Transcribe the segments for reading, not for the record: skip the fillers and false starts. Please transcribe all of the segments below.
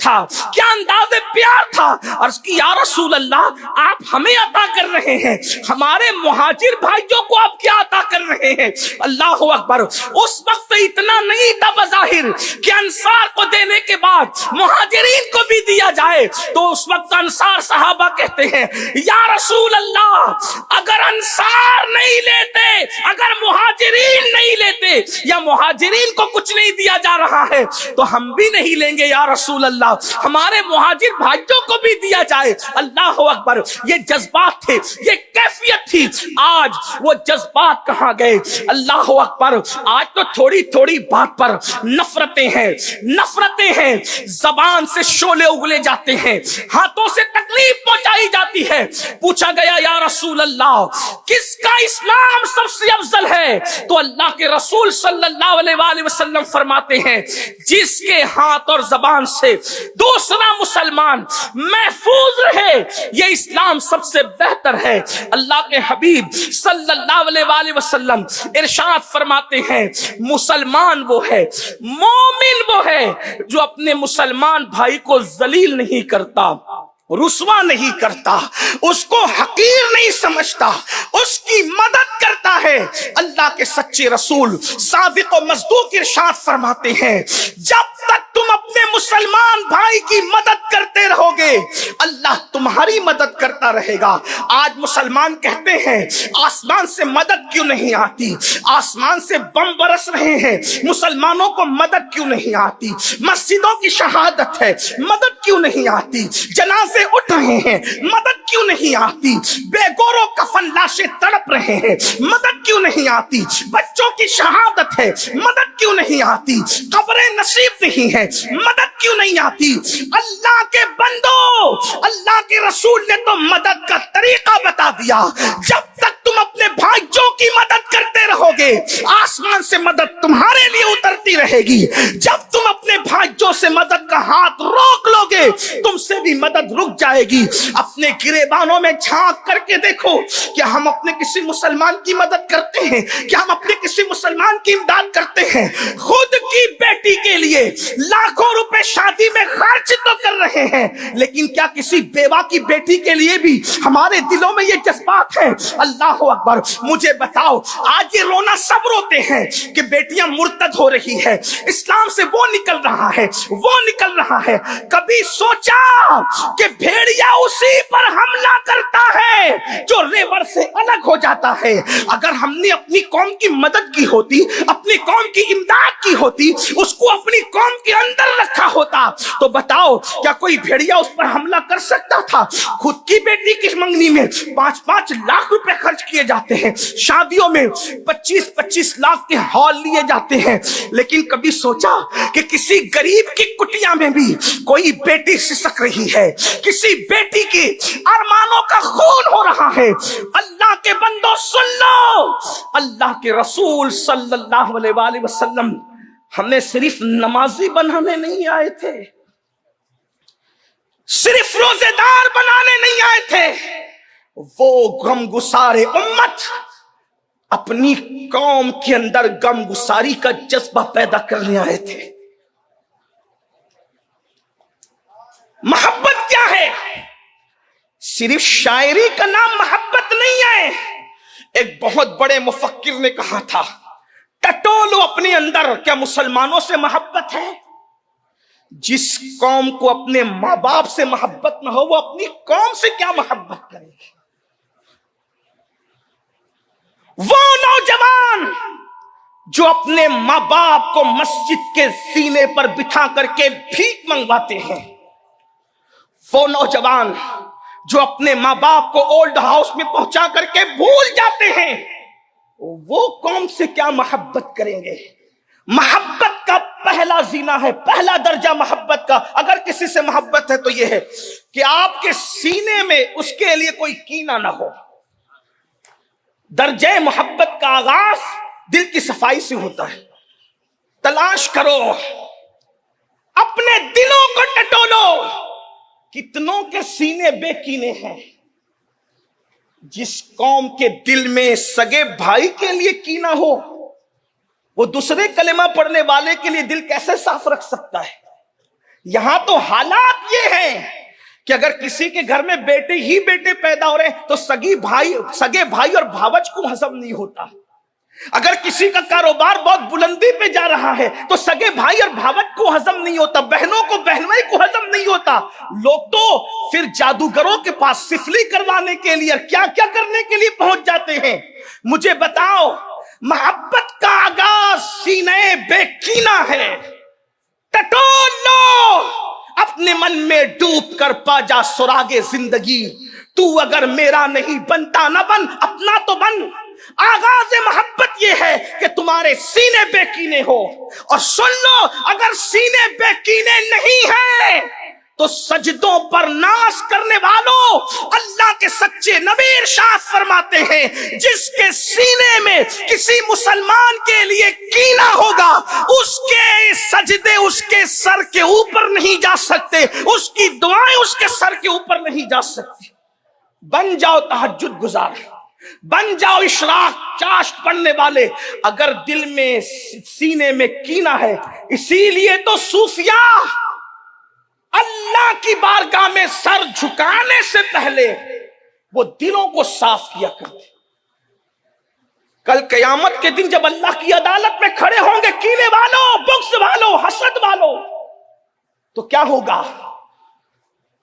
تھا، کیا انداز پیار تھا. عرض کی یا رسول اللہ آپ ہمیں عطا کر رہے ہیں، ہمارے مہاجر بھائیوں کو آپ کیا عطا کر رہے ہیں. اللہ اکبر. اس وقت اتنا نہیں تھا بظاہر کہ انصار کو دینے کے بعد مہاجرین کو بھی دیا جائے. تو اس وقت انصار صحابہ کہتے ہیں یا رسول اللہ اگر انصار نہیں لیتے، اگر مہاجرین نہیں لیتے یا مہاجرین کو کچھ نہیں دیا جا رہا ہے تو ہم بھی نہیں لیں گے یا رسول اللہ، ہمارے مہاجر بھائیوں کو بھی دیا جائے. اللہ اکبر. یہ جذبات تھے، یہ کیفیت تھی. آج وہ جذبات کہاں گئے؟ اللہ اکبر. آج تو تھوڑی تھوڑی بات پر نفرتیں ہیں، نفرتیں ہیں. زبان سے شعلے اگلے جاتے ہیں، ہاتھوں سے تکلیف پہنچائی جاتی ہے. پوچھا گیا یا رسول اللہ کس کا اسلام سب سے افضل ہے؟ تو اللہ کے رسول صلی اللہ علیہ وآلہ وسلم فرماتے ہیں جس کے ہاتھ اور زبان سے دوسرا مسلمان محفوظ رہے یہ اسلام سب سے بہتر ہے. اللہ کے حبیب صلی اللہ علیہ وآلہ وسلم ارشاد فرماتے ہیں مسلمان وہ ہے، مومن وہ ہے جو اپنے مسلمان بھائی کو ذلیل نہیں کرتا، رسوا نہیں کرتا، اس کو حقیر نہیں سمجھتا، اس کی مدد کرتا ہے. اللہ کے سچے رسول صادق و مصدوق ارشاد فرماتے ہیں جب تک تم اپنے مسلمان بھائی کی مدد کرتے رہو گے اللہ تمہاری مدد کرتا رہے گا. آج مسلمان کہتے ہیں آسمان سے مدد کیوں نہیں آتی، آسمان سے بم برس رہے ہیں، مسلمانوں کو مدد کیوں نہیں آتی، مسجدوں کی شہادت ہے مدد کیوں نہیں آتی، جنازے اٹھ رہے ہیں مدد کیوں نہیں آتی، بے گورو کفن لاشیں تڑپ رہے ہیں مدد کیوں نہیں آتی، بچوں کی شہادت ہے مدد کیوں نہیں آتی، قبریں نصیب نہیں ہے مدد کیوں نہیں آتی. اللہ کے بندو، اللہ کے رسول نے تو مدد کا طریقہ بتا دیا. جب تک تم اپنے بھائیوں کی مدد کرتے رہو گے آسمان سے مدد تمہارے لیے اترتی رہے گی. جب تم اپنے بھائیوں سے مدد کا ہاتھ روک لو گے تم سے بھی مدد رک جائے گی. اپنے گریبانوں میں جھانک کر کے دیکھو کہ ہم اپنے کسی مسلمان کی مدد کرتے ہیں، کیا ہم اپنے کسی مسلمان کی امداد کرتے ہیں؟ خود کی بیٹی کے لیے لاکھوں روپے شادی میں خرچ تو کر رہے ہیں لیکن کیا کسی بیوہ کی بیٹی کے لیے بھی ہمارے دلوں میں یہ جذبات ہیں؟ اللہ اکبر. مجھے بتاؤ آج یہ رونا سب روتے ہیں کہ بیٹیاں مرتد ہو رہی ہے، اسلام سے وہ نکل رہا ہے، وہ نکل رہا ہے. کبھی سوچا کہ بھیڑیا اسی پر حملہ کرتا ہے جو ریور سے الگ ہو جاتا ہے؟ اگر ہم نے اپنی قوم کی مدد کی ہوتی، اپنی قوم کی امداد کی ہوتی، اس کو اپنی قوم کے اندر رکھا ہوتا تو بتاؤ کیا کوئی بھیڑیا اس پر حملہ کر سکتا تھا؟ خود کی بیٹی کی منگنی میں 5-5 لاکھ روپے خرچ کیے جاتے ہیں، شادیوں میں 25-25 لاکھ کے ہال لیے جاتے ہیں. لیکن کبھی سوچا کہ کسی غریب کی کٹیا میں بھی کوئی بیٹی سسک رہی ہے، کسی بیٹی کی ارمانوں کا خون ہو رہا ہے؟ اللہ کے بندو سن لو، اللہ کے رسول صلی اللہ علیہ وآلہ وسلم ہمیں صرف نمازی بنانے نہیں آئے تھے، صرف روزے دار بنانے نہیں آئے تھے، وہ غم گسار امت اپنی قوم کے اندر غم گساری کا جذبہ پیدا کرنے آئے تھے. محبت کیا ہے؟ صرف شاعری کا نام محبت نہیں ہے. ایک بہت بڑے مفکر نے کہا تھا ٹٹولو اپنے اندر. کیا مسلمانوں سے محبت ہے؟ جس قوم کو اپنے ماں باپ سے محبت نہ ہو وہ اپنی قوم سے کیا محبت کرے گی؟ وہ نوجوان جو اپنے ماں باپ کو مسجد کے سینے پر بٹھا کر کے بھیک منگواتے ہیں، وہ نوجوان جو اپنے ماں باپ کو اولڈ ہاؤس میں پہنچا کر کے بھول جاتے ہیں، وہ قوم سے کیا محبت کریں گے؟ محبت کا پہلا زینہ ہے، پہلا درجہ محبت کا اگر کسی سے محبت ہے تو یہ ہے کہ آپ کے سینے میں اس کے لیے کوئی کینہ نہ ہو. درجہ محبت کا آغاز دل کی صفائی سے ہوتا ہے. تلاش کرو، اپنے دلوں کو ٹٹولو. کتنوں کے سینے بے کینے ہیں؟ جس قوم کے دل میں سگے بھائی کے لیے کینہ ہو وہ دوسرے کلمہ پڑھنے والے کے لیے دل کیسے صاف رکھ سکتا ہے؟ یہاں تو حالات یہ ہیں کہ اگر کسی کے گھر میں بیٹے ہی بیٹے پیدا ہو رہے ہیں تو سگے بھائی اور بھاوج کو ہضم نہیں ہوتا. اگر کسی کا کاروبار بہت بلندی پہ جا رہا ہے تو سگے بھائی اور بھاوج کو ہضم نہیں ہوتا, بہنوں کو بہنوئی کو ہضم نہیں ہوتا. لوگ تو پھر جادوگروں کے پاس سفلی کروانے کے لیے اور کیا کیا کرنے کے لیے پہنچ جاتے ہیں. مجھے بتاؤ, محبت کا آغاز سینے بے کینہ ہے. ٹٹول لو, اپنے من میں ڈوب کر پا جا سراغ زندگی. تو اگر میرا نہیں بنتا نہ بن, اپنا تو بن. آغاز محبت یہ ہے کہ تمہارے سینے بے کینے ہو. اور سن لو, اگر سینے بے کینے نہیں ہیں تو سجدوں پر ناز کرنے والوں, اللہ کے سچے نبی ارشاد فرماتے ہیں جس کے سینے میں کسی مسلمان کے لیے کینہ ہوگا اس کے سجدے اس کے سر کے اوپر نہیں جا سکتے, اس کی دعائیں اس کے سر کے اوپر نہیں جا سکتی. بن جاؤ تہجد گزار, بن جاؤ اشراق چاشت پڑھنے والے. اگر دل میں سینے میں کینہ ہے, اسی لیے تو صوفیاء اللہ کی بارگاہ میں سر جھکانے سے پہلے وہ دلوں کو صاف کیا کرتے. کل قیامت کے دن جب اللہ کی عدالت میں کھڑے ہوں گے کینے والوں, بغض والوں, حسد والوں, تو کیا ہوگا؟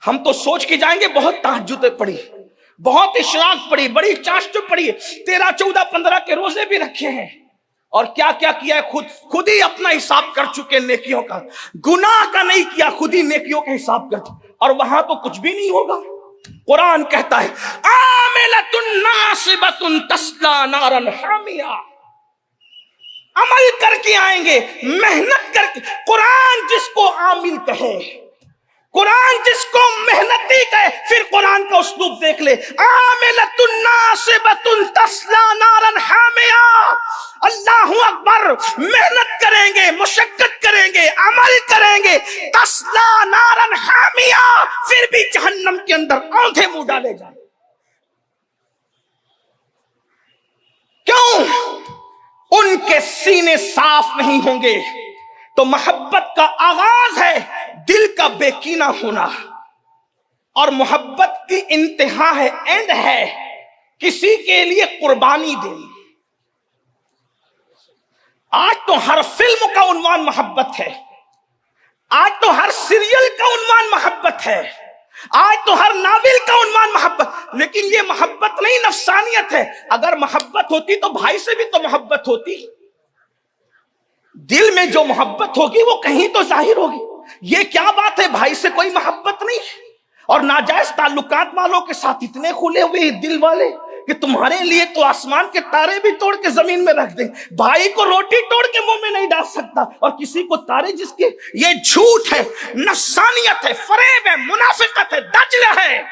ہم تو سوچ کے جائیں گے بہت تہجد پڑھی, بہت اشراق پڑھی, بڑی چاشت پڑھی, 13, 14, 15 کے روزے بھی رکھے ہیں, اور کیا کیا کیا ہے خود ہی اپنا حساب کر چکے نیکیوں کا. گناہ کا نہیں کیا, خود ہی نیکیوں کا حساب کر چکے, اور وہاں تو کچھ بھی نہیں ہوگا. قرآن کہتا ہے عاملۃ ناصبۃ تصلی نارا حامیہ, عمل کر کے آئیں گے, محنت کر کے. قرآن جس کو عامل کہے, قرآن جس کو محنتی کہے, پھر قرآن کا اسلوب دیکھ لے, عاملۃ ناصبۃ تصلی نارا حامیہ. اللہ اکبر, محنت کریں گے, مشقت کریں گے, عمل کریں گے, تصلی نارا حامیہ, پھر بھی جہنم کے اندر آندھے منہ ڈالے جائیں. کیوں؟ ان کے سینے صاف نہیں ہوں گے. تو محبت کا آغاز ہے دل کا بے کینہ ہونا, اور محبت کی انتہا ہے, اینڈ ہے کسی کے لیے قربانی دینی. آج تو ہر فلم کا عنوان محبت ہے, آج تو ہر سیریل کا عنوان محبت ہے, آج تو ہر ناول کا عنوان محبت. لیکن یہ محبت نہیں, نفسانیت ہے. اگر محبت ہوتی تو بھائی سے بھی تو محبت ہوتی. دل میں جو محبت ہوگی وہ کہیں تو ظاہر ہوگی. یہ کیا بات ہے, بھائی سے کوئی محبت نہیں, اور ناجائز تعلقات والوں کے ساتھ اتنے کھلے ہوئے دل والے کہ تمہارے لیے تو آسمان کے تارے بھی توڑ کے زمین میں رکھ دیں. بھائی کو روٹی توڑ کے منہ میں نہیں ڈال سکتا, اور کسی کو تارے جس کے. یہ جھوٹ ہے, نفسانیت ہے, فریب ہے, منافقت ہے, دجل ہے.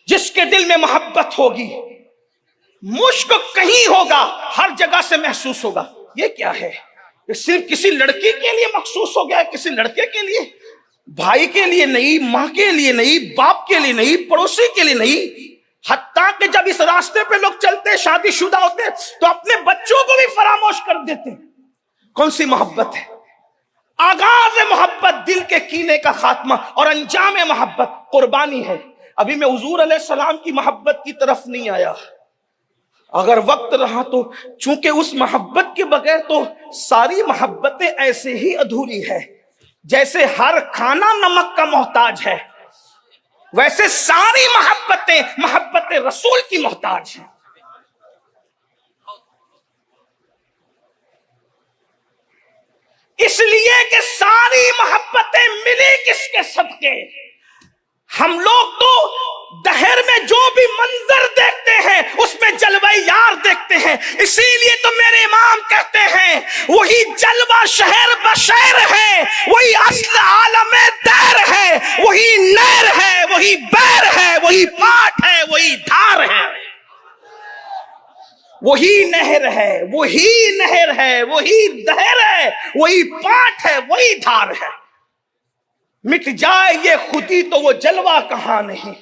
جس کے دل میں محبت ہوگی, مشک کہیں ہوگا, ہر جگہ سے محسوس ہوگا. یہ کیا ہے؟ یہ صرف کسی لڑکی کے لیے مخصوص ہو گیا ہے, کسی لڑکے کے لیے, بھائی کے لیے نہیں, ماں کے لیے نہیں, باپ کے لیے نہیں, پڑوسی کے لیے نہیں. حتیٰ کہ جب اس راستے پہ لوگ چلتے, شادی شدہ ہوتے, تو اپنے بچوں کو بھی فراموش کر دیتے. کون سی محبت ہے؟ آغاز محبت دل کے کینے کا خاتمہ, اور انجام محبت قربانی ہے. ابھی میں حضور علیہ السلام کی محبت کی طرف نہیں آیا, اگر وقت رہا تو, چونکہ اس محبت کے بغیر تو ساری محبتیں ایسے ہی ادھوری ہے. جیسے ہر کھانا نمک کا محتاج ہے, ویسے ساری محبتیں محبت رسول کی محتاج ہیں. اس لیے کہ ساری محبتیں ملی کس کے صدقے. ہم لوگ تو دہر میں جو بھی منظر دیکھتے ہیں اس میں جلوہ یار دیکھتے ہیں. اسی لیے تو میرے امام کہتے ہیں وہی جلوہ شہر بشیر ہے, وہی اصل عالم دیر ہے, وہی نیر ہے, وہی بیر ہے, وہی پاٹ ہے, وہی دھار ہے. وہی نہر ہے, وہی نہر ہے, وہی دہر ہے, وہی پاٹ ہے, وہی دھار ہے. مٹ جائے یہ خودی تو وہ جلوہ کہاں نہیں.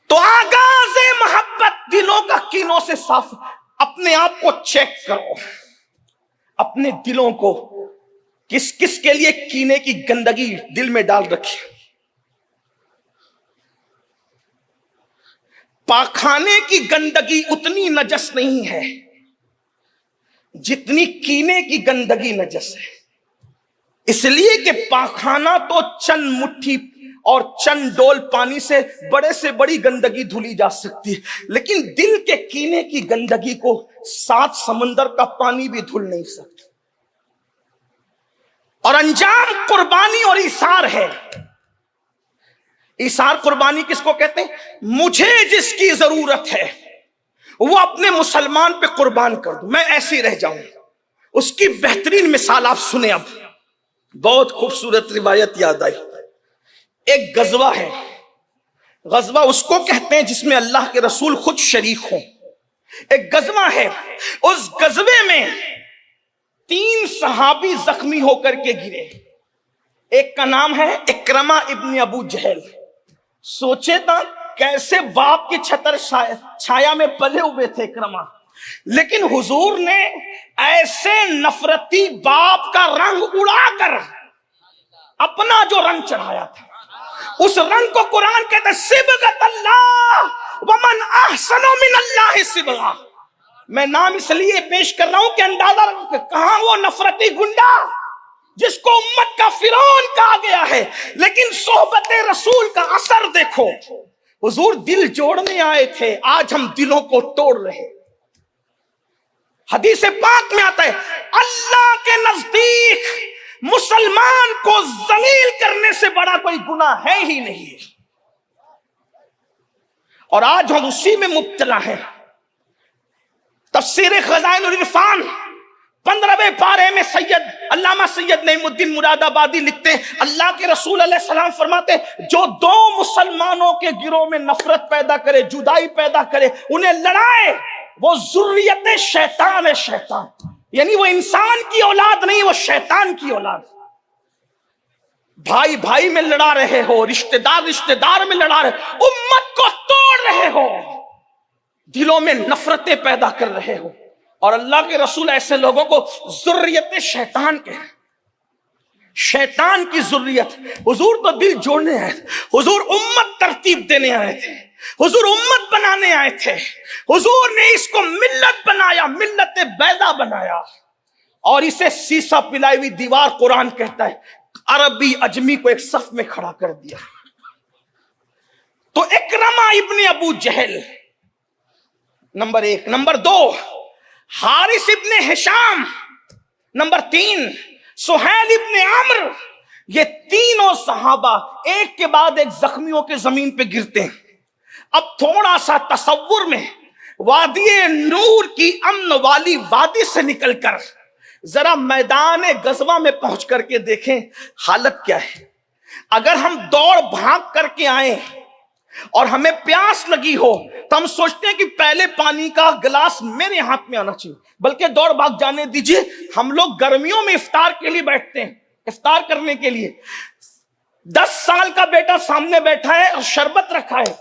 تو آغاز محبت دلوں کا کینوں سے صاف. اپنے آپ کو چیک کرو, اپنے دلوں کو کس کس کے لیے کینے کی گندگی دل میں ڈال رکھی. پاخانے کی گندگی اتنی نجس نہیں ہے جتنی کینے کی گندگی نجس ہے. اس لیے کہ پاخانہ تو چند مٹھی اور چند ڈول پانی سے بڑے سے بڑی گندگی دھلی جا سکتی ہے، لیکن دل کے کینے کی گندگی کو 7 سمندر کا پانی بھی دھل نہیں سکتا. اور انجام قربانی اور ایثار ہے. ایثار قربانی کس کو کہتے ہیں؟ مجھے جس کی ضرورت ہے وہ اپنے مسلمان پہ قربان کر دوں، میں ایسے رہ جاؤں. اس کی بہترین مثال آپ سنیں. اب بہت خوبصورت روایت یاد آئی. ایک غزوہ ہے، غزوہ اس کو کہتے ہیں جس میں اللہ کے رسول خود شریک ہوں. ایک غزوہ ہے، اس غزوے میں 3 صحابی زخمی ہو کر کے گرے. ایک کا نام ہے اکرمہ ابن ابو جہل. سوچے تھا کیسے باپ کی چھتر چھایا میں پلے ہوئے تھے اکرمہ، لیکن حضور نے ایسے نفرتی باپ کا رنگ اڑا کر اپنا جو رنگ چڑھایا تھا، اس رنگ کو قرآن کہتا ہے صبغۃ اللہ ومن احسن من اللہ صبغہ. میں نام اس لیے پیش کر رہا ہوں کہ اندازہ کہاں وہ نفرتی گنڈا جس کو امت کا فرعون کہا گیا ہے، لیکن صحبت رسول کا اثر دیکھو. حضور دل جوڑنے آئے تھے، آج ہم دلوں کو توڑ رہے. حدیث پاک میں آتا ہے اللہ کے نزدیک مسلمان کو ذلیل کرنے سے بڑا کوئی گناہ ہے ہی نہیں. اور آج ہم اسی میں مبتلا ہیں. تفسیر خزائن العرفان 15ویں پارے میں سید علامہ سید نعیم الدین مراد آبادی لکھتے ہیں اللہ کے رسول علیہ السلام فرماتے جو 2 مسلمانوں کے گروہ میں نفرت پیدا کرے، جدائی پیدا کرے، انہیں لڑائے، وہ ذریت شیطان ہے. شیطان یعنی وہ انسان کی اولاد نہیں، وہ شیطان کی اولاد. بھائی بھائی میں لڑا رہے ہو، رشتہ دار میں لڑا رہے ہو، امت کو توڑ رہے ہو، دلوں میں نفرتیں پیدا کر رہے ہو. اور اللہ کے رسول ایسے لوگوں کو ذریت شیطان کے، شیطان کی ذریت. حضور تو دل جوڑنے آئے تھے، حضور امت ترتیب دینے آئے تھے، حضور امت بنانے آئے تھے. حضور نے اس کو ملت بنایا، ملت بیضا بنایا، اور اسے سیسا پلائی ہوئی دیوار قرآن کہتا ہے. عربی عجمی کو ایک صف میں کھڑا کر دیا. تو اکرمہ ابن ابو جہل نمبر 1. نمبر 2 حارث ابن ہشام. نمبر 3 سہیل ابن عمرو. یہ تینوں صحابہ ایک کے بعد ایک زخمیوں کے زمین پہ گرتے ہیں. اب تھوڑا سا تصور میں وادی نور کی امن والی وادی سے نکل کر ذرا میدان غزوہ میں پہنچ کر کے دیکھیں حالت کیا ہے. اگر ہم دوڑ بھاگ کر کے آئیں اور ہمیں پیاس لگی ہو تو ہم سوچتے ہیں کہ پہلے پانی کا گلاس میرے ہاتھ میں آنا چاہیے، بلکہ دوڑ بھاگ جانے دیجئے. ہم لوگ گرمیوں میں افطار کے لیے بیٹھتے ہیں، افطار کرنے کے لیے 10 سال کا بیٹا سامنے بیٹھا ہے اور شربت رکھا ہے،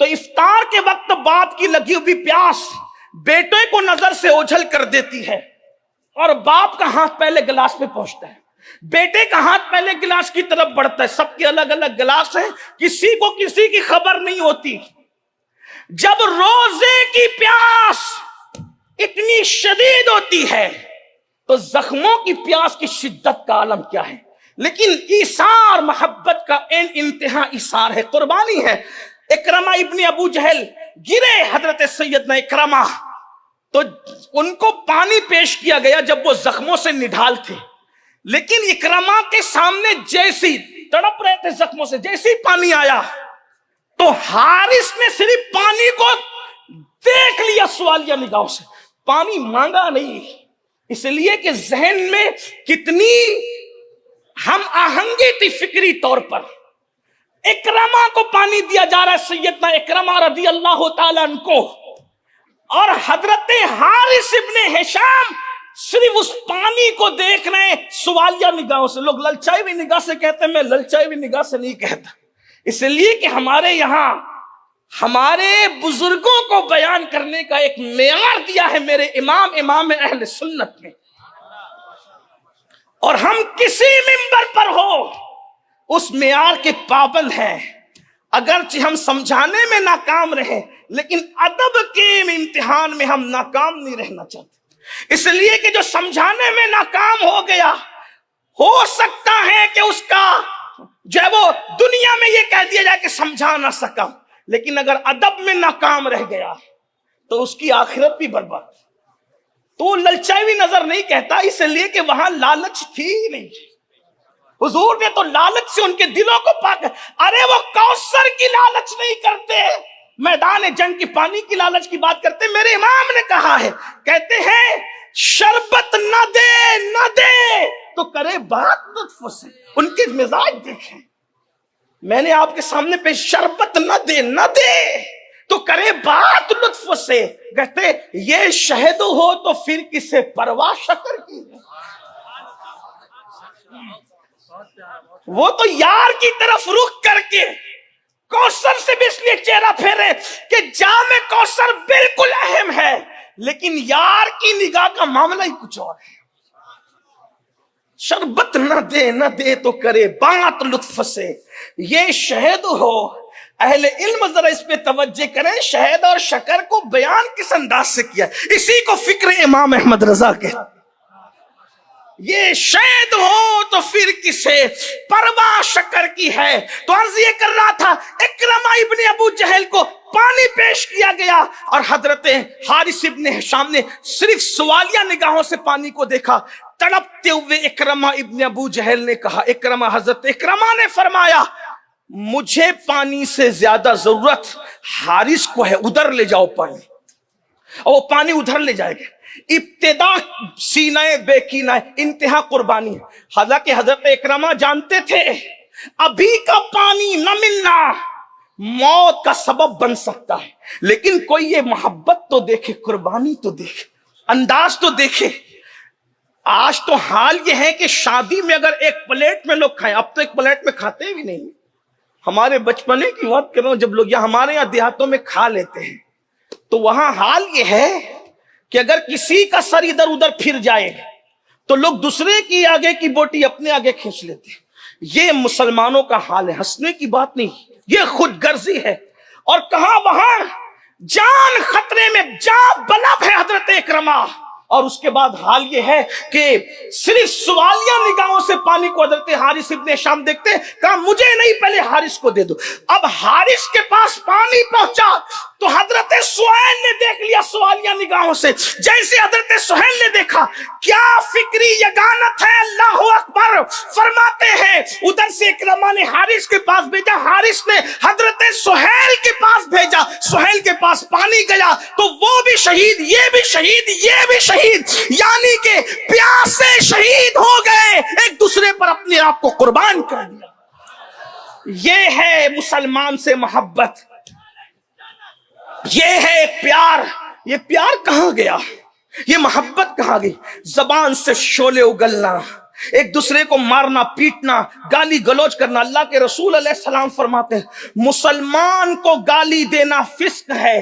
تو افطار کے وقت باپ کی لگی ہوئی پیاس بیٹے کو نظر سے اوجھل کر دیتی ہے، اور باپ کا ہاتھ پہلے گلاس پہ پہنچتا ہے، بیٹے کا ہاتھ پہلے گلاس کی طرف بڑھتا ہے. سب کے الگ الگ گلاس ہیں، کسی کو کسی کی خبر نہیں ہوتی. جب روزے کی پیاس اتنی شدید ہوتی ہے تو زخموں کی پیاس کی شدت کا عالم کیا ہے. لیکن ایثار محبت کا انتہا ایثار ہے، قربانی ہے. اکرمہ ابن ابو جہل گرے، حضرت سیدنا اکرمہ، تو ان کو پانی پیش کیا گیا جب وہ زخموں سے نڈھال تھے. لیکن اکرمہ کے سامنے جیسی تڑپ رہے تھے زخموں سے، جیسی پانی آیا تو حارث نے صرف پانی کو دیکھ لیا سوالیہ نگاہوں سے، پانی مانگا نہیں. اس لیے کہ ذہن میں کتنی ہم آہنگی تھی فکری طور پر. اکرمہ کو پانی دیا جا رہا ہے، سیدنا اکرمہ رضی اللہ تعالیٰ عنہ کو، اور حضرت حارث ابن ہشام صرف اس پانی کو دیکھ رہے ہیں سوالیہ نگاہوں سے. لوگ للچائی ہوئی نگاہ سے کہتے ہیں، میں للچائی ہوئی نگاہ سے نہیں کہتا، اس لیے کہ ہمارے یہاں ہمارے بزرگوں کو بیان کرنے کا ایک معیار دیا ہے میرے امام اہل سنت نے. اور ہم کسی منبر پر ہو اس معیار کے پابند ہیں، اگرچہ ہم سمجھانے میں ناکام رہے لیکن ادب کے امتحان میں ہم ناکام نہیں رہنا چاہتے، اس لیے کہ جو سمجھانے میں ناکام ہو گیا ہو سکتا ہے کہ اس کا جو ہے وہ دنیا میں یہ کہہ دیا جائے کہ سمجھا نہ سکا، لیکن اگر ادب میں ناکام رہ گیا تو اس کی آخرت بھی برباد۔ تو للچائی ہوئی نظر نہیں کہتا، اس لیے کہ وہاں لالچ تھی ہی نہیں، حضور نے تو لالچ سے ان کے دلوں کو پاک، ارے وہ کوثر کی لالچ نہیں کرتے، میدان جنگ کی پانی کی لالچ کی بات کرتے۔ میرے امام نے کہا ہے، کہتے ہیں شربت نہ دے تو کرے بات لطف سے، ان کے مزاج دیکھیں، میں نے آپ کے سامنے پہ شربت نہ دے تو کرے بات لطف سے، کہتے یہ شہد ہو تو پھر کسے پرواہ شکر کی، وہ تو یار کی طرف رخ کر کے کوثر سے بھی اس لیے چہرہ پھیرے کہ جام کوثر بالکل اہم ہے، لیکن یار کی نگاہ کا معاملہ ہی کچھ اور ہے۔ شربت نہ دے تو کرے بات لطف سے، یہ شہد ہو، اہل علم ذرا اس پہ توجہ کریں، شہد اور شکر کو بیان کس انداز سے کیا، اسی کو فکر امام احمد رضا کہتے ہیں۔ یہ شہد ہو تو پھر کسے پرواہ شکر کی ہے۔ تو عرض یہ کر رہا تھا، اکرمہ ابن ابو جہل کو پانی پیش کیا گیا اور حضرت حارث ابن ہشام نے صرف سوالیہ نگاہوں سے پانی کو دیکھا۔ تڑپتے ہوئے اکرمہ ابن ابو جہل نے کہا، حضرت اکرمہ نے فرمایا مجھے پانی سے زیادہ ضرورت حارث کو ہے، ادھر لے جاؤ پانی، اور وہ پانی ادھر لے جائے گا۔ ابتدا سینہ بے کینہ، انتہا قربانی۔ حالانکہ حضرت اکرمہ جانتے تھے ابھی کا پانی نہ ملنا موت کا سبب بن سکتا ہے، لیکن کوئی یہ محبت تو دیکھے، قربانی تو دیکھے، انداز تو دیکھے۔ آج تو حال یہ ہے کہ شادی میں اگر ایک پلیٹ میں لوگ کھائیں، اب تو ایک پلیٹ میں کھاتے بھی نہیں، ہمارے بچپنے کی بات کر رہا ہوں، جب لوگ یا ہمارے یہاں دیہاتوں میں کھا لیتے ہیں تو وہاں حال یہ ہے کہ اگر کسی کا سر ادھر ادھر پھر جائے تو لوگ دوسرے کی آگے کی بوٹی اپنے آگے کھینچ لیتے ہیں۔ یہ مسلمانوں کا حال ہے، ہنسنے کی بات نہیں، یہ خود غرضی ہے۔ اور کہاں وہاں جان خطرے میں، جان بلب ہے حضرت اکرمہ، اور اس کے بعد حال یہ ہے کہ صرف سوالیہ نگاہوں سے پانی کو حضرت حارث ابن ہشام دیکھتے، کہا مجھے نہیں، پہلے حارث کو دے دو۔ اب حارث کے پاس پانی پہنچا تو حضرت سہیل نے دیکھ لیا سوالیہ نگاہوں سے۔ جیسے حضرت سہیل نے دیکھا، کیا فکری یگانت ہے، اللہ اکبر، فرماتے ہیں ادھر سے اکرمہ نے حارث کے پاس بھیجا، حارث نے حضرت سہیل کے پاس بھیجا، سہیل کے پاس پانی گیا تو وہ بھی شہید، یہ بھی شہید، یہ بھی شہید، یعنی کہ پیاس سے شہید ہو گئے، ایک دوسرے پر اپنے آپ کو قربان کر دیا۔ یہ ہے مسلمان سے محبت، یہ ہے پیار۔ یہ پیار کہاں گیا، یہ محبت کہاں گئی؟ زبان سے شعلے اگلنا، ایک دوسرے کو مارنا پیٹنا، گالی گلوچ کرنا۔ اللہ کے رسول علیہ السلام فرماتے ہیں مسلمان کو گالی دینا فسق ہے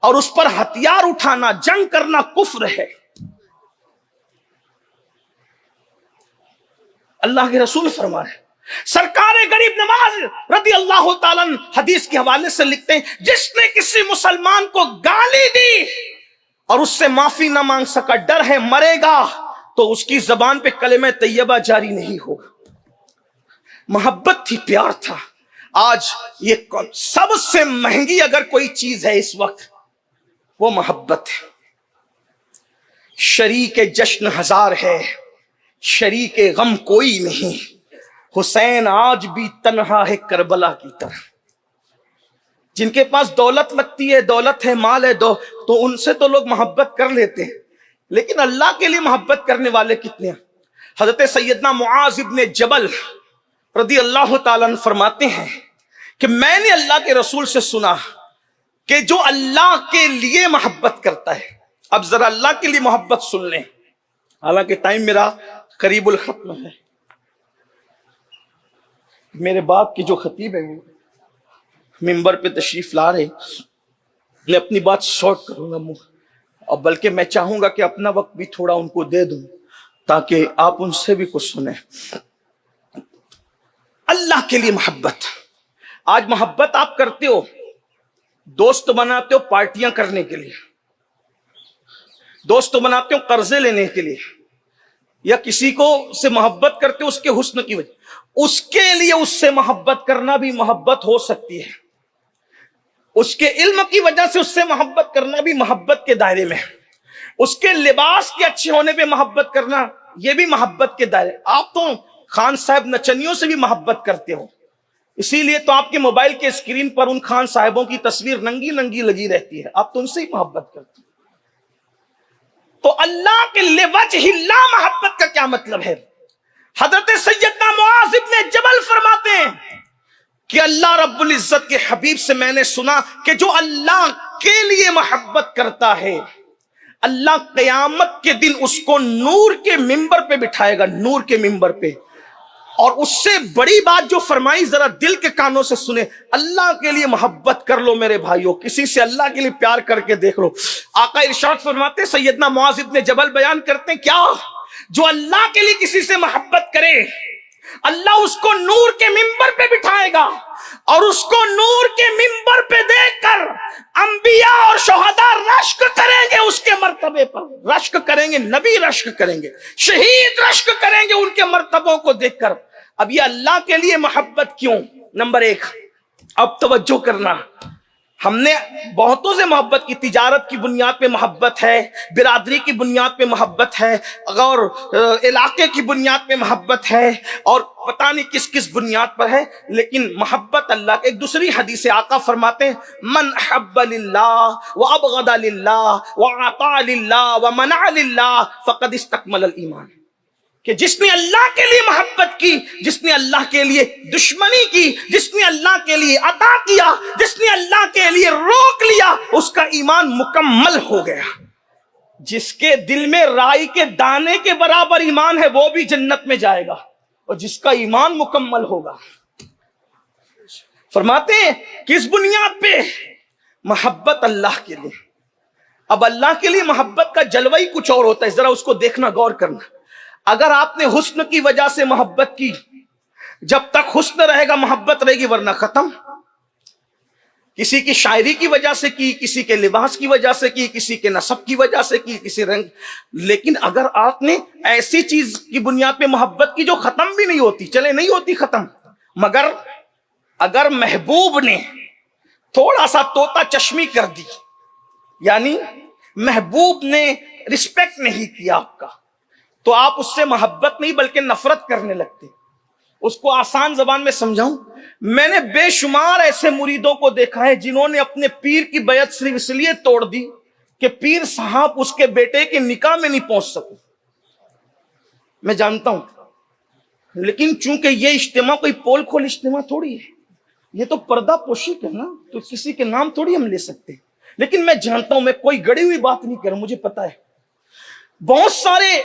اور اس پر ہتھیار اٹھانا، جنگ کرنا کفر ہے۔ اللہ کے رسول فرما رہے ہیں، سرکار غریب نواز رضی اللہ تعالیٰ حدیث کے حوالے سے لکھتے ہیں جس نے کسی مسلمان کو گالی دی اور اس سے معافی نہ مانگ سکا، ڈر ہے مرے گا تو اس کی زبان پہ کلمہ طیبہ جاری نہیں ہوگا۔ محبت تھی، پیار تھا۔ آج یہ سب سے مہنگی اگر کوئی چیز ہے اس وقت وہ محبت ہے۔ شریک جشن ہزار ہے، شریک غم کوئی نہیں، حسین آج بھی تنہا ہے کربلا کی طرح۔ جن کے پاس دولت لگتی ہے، دولت ہے، مال ہے، تو ان سے تو لوگ محبت کر لیتے ہیں، لیکن اللہ کے لیے محبت کرنے والے کتنے ہیں؟ حضرت سیدنا معاذ ابن جبل رضی اللہ تعالیٰ عنہ فرماتے ہیں کہ میں نے اللہ کے رسول سے سنا کہ جو اللہ کے لیے محبت کرتا ہے، اب ذرا اللہ کے لیے محبت سن لیں، حالانکہ ٹائم میرا قریب الختم ہے۔ میرے باپ کے جو خطیب ہیں منبر پہ تشریف لا رہے، میں اپنی بات شارٹ کروں گا، اور بلکہ میں چاہوں گا کہ اپنا وقت بھی تھوڑا ان کو دے دوں تاکہ آپ ان سے بھی کچھ سنیں. اللہ کے لیے محبت. آج محبت آپ کرتے ہو، دوست بناتے ہو پارٹیاں کرنے کے لیے، دوست بناتے ہو قرضے لینے کے لیے، یا کسی کو سے محبت کرتے ہو اس کے حسن کی وجہ. اس کے لیے اس سے محبت کرنا بھی محبت ہو سکتی ہے. اس کے علم کی وجہ سے اس سے محبت کرنا بھی محبت کے دائرے میں. اس کے لباس کے اچھے ہونے پہ محبت کرنا یہ بھی محبت کے دائرے. آپ تو خان صاحب نچنیوں سے بھی محبت کرتے ہو، اسی لیے تو آپ کے موبائل کے اسکرین پر ان خان صاحبوں کی تصویر ننگی ننگی لگی رہتی ہے، آپ تو ان سے ہی محبت کرتے ہو. تو اللہ کے لیے وجہ اللہ محبت کا کیا مطلب ہے؟ حضرت سیدنا معاذ ابن جبل فرماتے ہیں کہ اللہ رب العزت کے حبیب سے میں نے سنا کہ جو اللہ کے لیے محبت کرتا ہے اللہ قیامت کے دن اس کو نور کے ممبر پہ بٹھائے گا، نور کے ممبر پہ. اور اس سے بڑی بات جو فرمائی ذرا دل کے کانوں سے سنے، اللہ کے لیے محبت کر لو میرے بھائیوں، کسی سے اللہ کے لیے پیار کر کے دیکھ لو. آقا ارشاد فرماتے، سیدنا معاذ ابن جبل بیان کرتے ہیں، کیا جو اللہ کے لیے کسی سے محبت کرے اللہ اس کو نور کے ممبر پہ بٹھائے گا، اور اس کو نور کے ممبر پہ دیکھ کر انبیاء اور شہداء رشک کریں گے، اس کے مرتبے پر رشک کریں گے، نبی رشک کریں گے، شہید رشک کریں گے ان کے مرتبوں کو دیکھ کر. اب یہ اللہ کے لیے محبت کیوں؟ نمبر ایک، اب توجہ کرنا، ہم نے بہتوں سے محبت کی، تجارت کی بنیاد پہ محبت ہے، برادری کی بنیاد پہ محبت ہے، اور علاقے کی بنیاد پہ محبت ہے، اور پتہ نہیں کس کس بنیاد پر ہے. لیکن محبت اللہ کے، ایک دوسری حدیث آقا فرماتے ہیں، من احب للہ وابغض للہ واعطى للہ ومنع للہ فقد استکمل الایمان. کہ جس نے اللہ کے لیے محبت کی، جس نے اللہ کے لیے دشمنی کی، جس نے اللہ کے لیے عطا کیا، جس نے اللہ کے لیے روک لیا، اس کا ایمان مکمل ہو گیا. جس کے دل میں رائی کے دانے کے برابر ایمان ہے وہ بھی جنت میں جائے گا، اور جس کا ایمان مکمل ہوگا. فرماتے ہیں کس بنیاد پہ؟ محبت اللہ کے لیے. اب اللہ کے لیے محبت کا جلوہ ہی کچھ اور ہوتا ہے، ذرا اس کو دیکھنا، غور کرنا. اگر آپ نے حسن کی وجہ سے محبت کی، جب تک حسن رہے گا محبت رہے گی، ورنہ ختم. کسی کی شاعری کی وجہ سے کی، کسی کے لباس کی وجہ سے کی، کسی کے نسب کی وجہ سے کی، کسی رنگ. لیکن اگر آپ نے ایسی چیز کی بنیاد پہ محبت کی جو ختم بھی نہیں ہوتی، چلے نہیں ہوتی ختم، مگر اگر محبوب نے تھوڑا سا طوطا چشمی کر دی، یعنی محبوب نے رسپیکٹ نہیں کیا آپ کا، تو آپ اس سے محبت نہیں بلکہ نفرت کرنے لگتے. اس کو آسان زبان میں سمجھاؤں، میں نے بے شمار ایسے مریدوں کو دیکھا ہے جنہوں نے اپنے پیر کی بیعت صرف اس لیے توڑ دی کہ پیر صاحب اس کے بیٹے کے نکاح میں نہیں پہنچ سکے. میں جانتا ہوں، لیکن چونکہ یہ اجتماع کوئی پول کھول اجتماع تھوڑی ہے، یہ تو پردہ پوشی ہے نا، تو کسی کے نام تھوڑی ہم لے سکتے. لیکن میں جانتا ہوں، میں کوئی گڑی ہوئی بات نہیں کر رہا ہوں، مجھے پتا ہے بہت سارے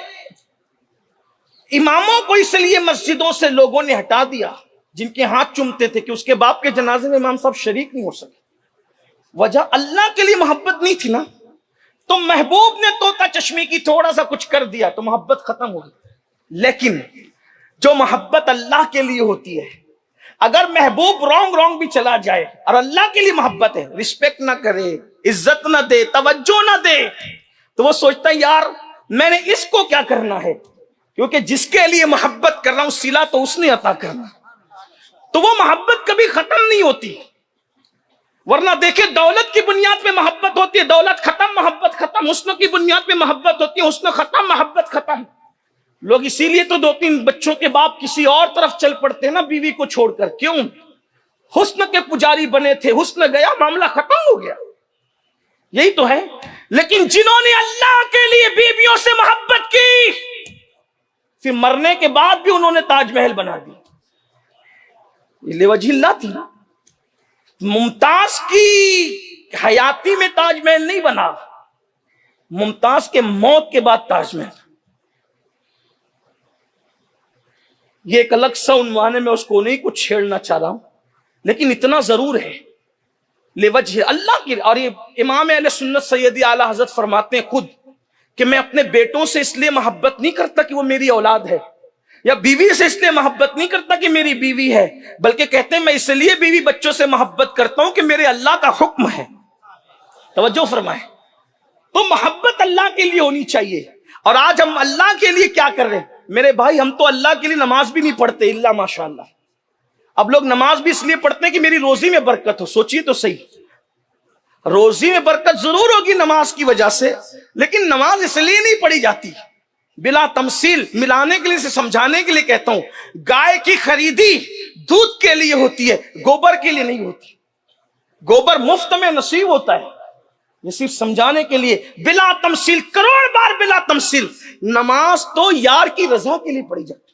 اماموں کو اس لیے مسجدوں سے لوگوں نے ہٹا دیا جن کے ہاتھ چومتے تھے کہ اس کے باپ کے جنازے میں امام صاحب شریک نہیں ہو سکے. وجہ اللہ کے لیے محبت نہیں تھی نا. تو محبوب نے طوطا چشمی کی تھوڑا سا کچھ کر دیا تو محبت ختم ہو گئی. لیکن جو محبت اللہ کے لیے ہوتی ہے، اگر محبوب رونگ بھی چلا جائے اور اللہ کے لیے محبت ہے، رسپیکٹ نہ کرے، عزت نہ دے، توجہ نہ دے، تو وہ سوچتا ہے یار میں نے اس کو کیا کرنا ہے، کیونکہ جس کے لیے محبت کر رہا ہوں صلہ تو اس نے عطا کرنا. تو وہ محبت کبھی ختم نہیں ہوتی. ورنہ دیکھیں دولت کی بنیاد پہ محبت ہوتی ہے، دولت ختم محبت ختم. حسن کی بنیاد پہ محبت ہوتی ہے، حسن ختم محبت ختم. لوگ اسی لیے تو 2-3 بچوں کے باپ کسی اور طرف چل پڑتے ہیں نا، بیوی کو چھوڑ کر. کیوں؟ حسن کے پجاری بنے تھے، حسن گیا معاملہ ختم ہو گیا. یہی تو ہے. لیکن جنہوں نے اللہ کے لیے بیویوں سے محبت کی، پھر مرنے کے بعد بھی انہوں نے تاج محل بنا دی. یہ وجہ اللہ تھی. ممتاز کی حیاتی میں تاج محل نہیں بنا، ممتاز کے موت کے بعد تاج محل. یہ ایک الگ سا عنوان ہے، میں اس کو نہیں کچھ چھیڑنا چاہ رہا ہوں، لیکن اتنا ضرور ہے لوجہ اللہ کی. اور یہ امام اہل سنت سیدی اعلی حضرت فرماتے ہیں خود کہ میں اپنے بیٹوں سے اس لیے محبت نہیں کرتا کہ وہ میری اولاد ہے، یا بیوی سے اس لیے محبت نہیں کرتا کہ میری بیوی ہے، بلکہ کہتے ہیں میں اس لیے بیوی بچوں سے محبت کرتا ہوں کہ میرے اللہ کا حکم ہے۔ توجہ فرمائیں، تو محبت اللہ کے لیے ہونی چاہیے۔ اور آج ہم اللہ کے لیے کیا کر رہے ہیں میرے بھائی؟ ہم تو اللہ کے لیے نماز بھی نہیں پڑھتے الا ماشاءاللہ۔ اب لوگ نماز بھی اس لیے پڑھتے ہیں کہ میری روزی میں برکت ہو۔ سوچیے تو صحیح، روزی میں برکت ضرور ہوگی نماز کی وجہ سے، لیکن نماز اس لیے نہیں پڑھی جاتی۔ بلا تمثیل، ملانے کے لیے، سے سمجھانے کے لیے کہتا ہوں، گائے کی خریدی دودھ کے لیے ہوتی ہے، گوبر کے لیے نہیں ہوتی۔ گوبر مفت میں نصیب ہوتا ہے، یہ صرف سمجھانے کے لیے۔ بلا تمثیل، کروڑ بار بلا تمثیل، نماز تو یار کی رضا کے لیے پڑھی جاتی۔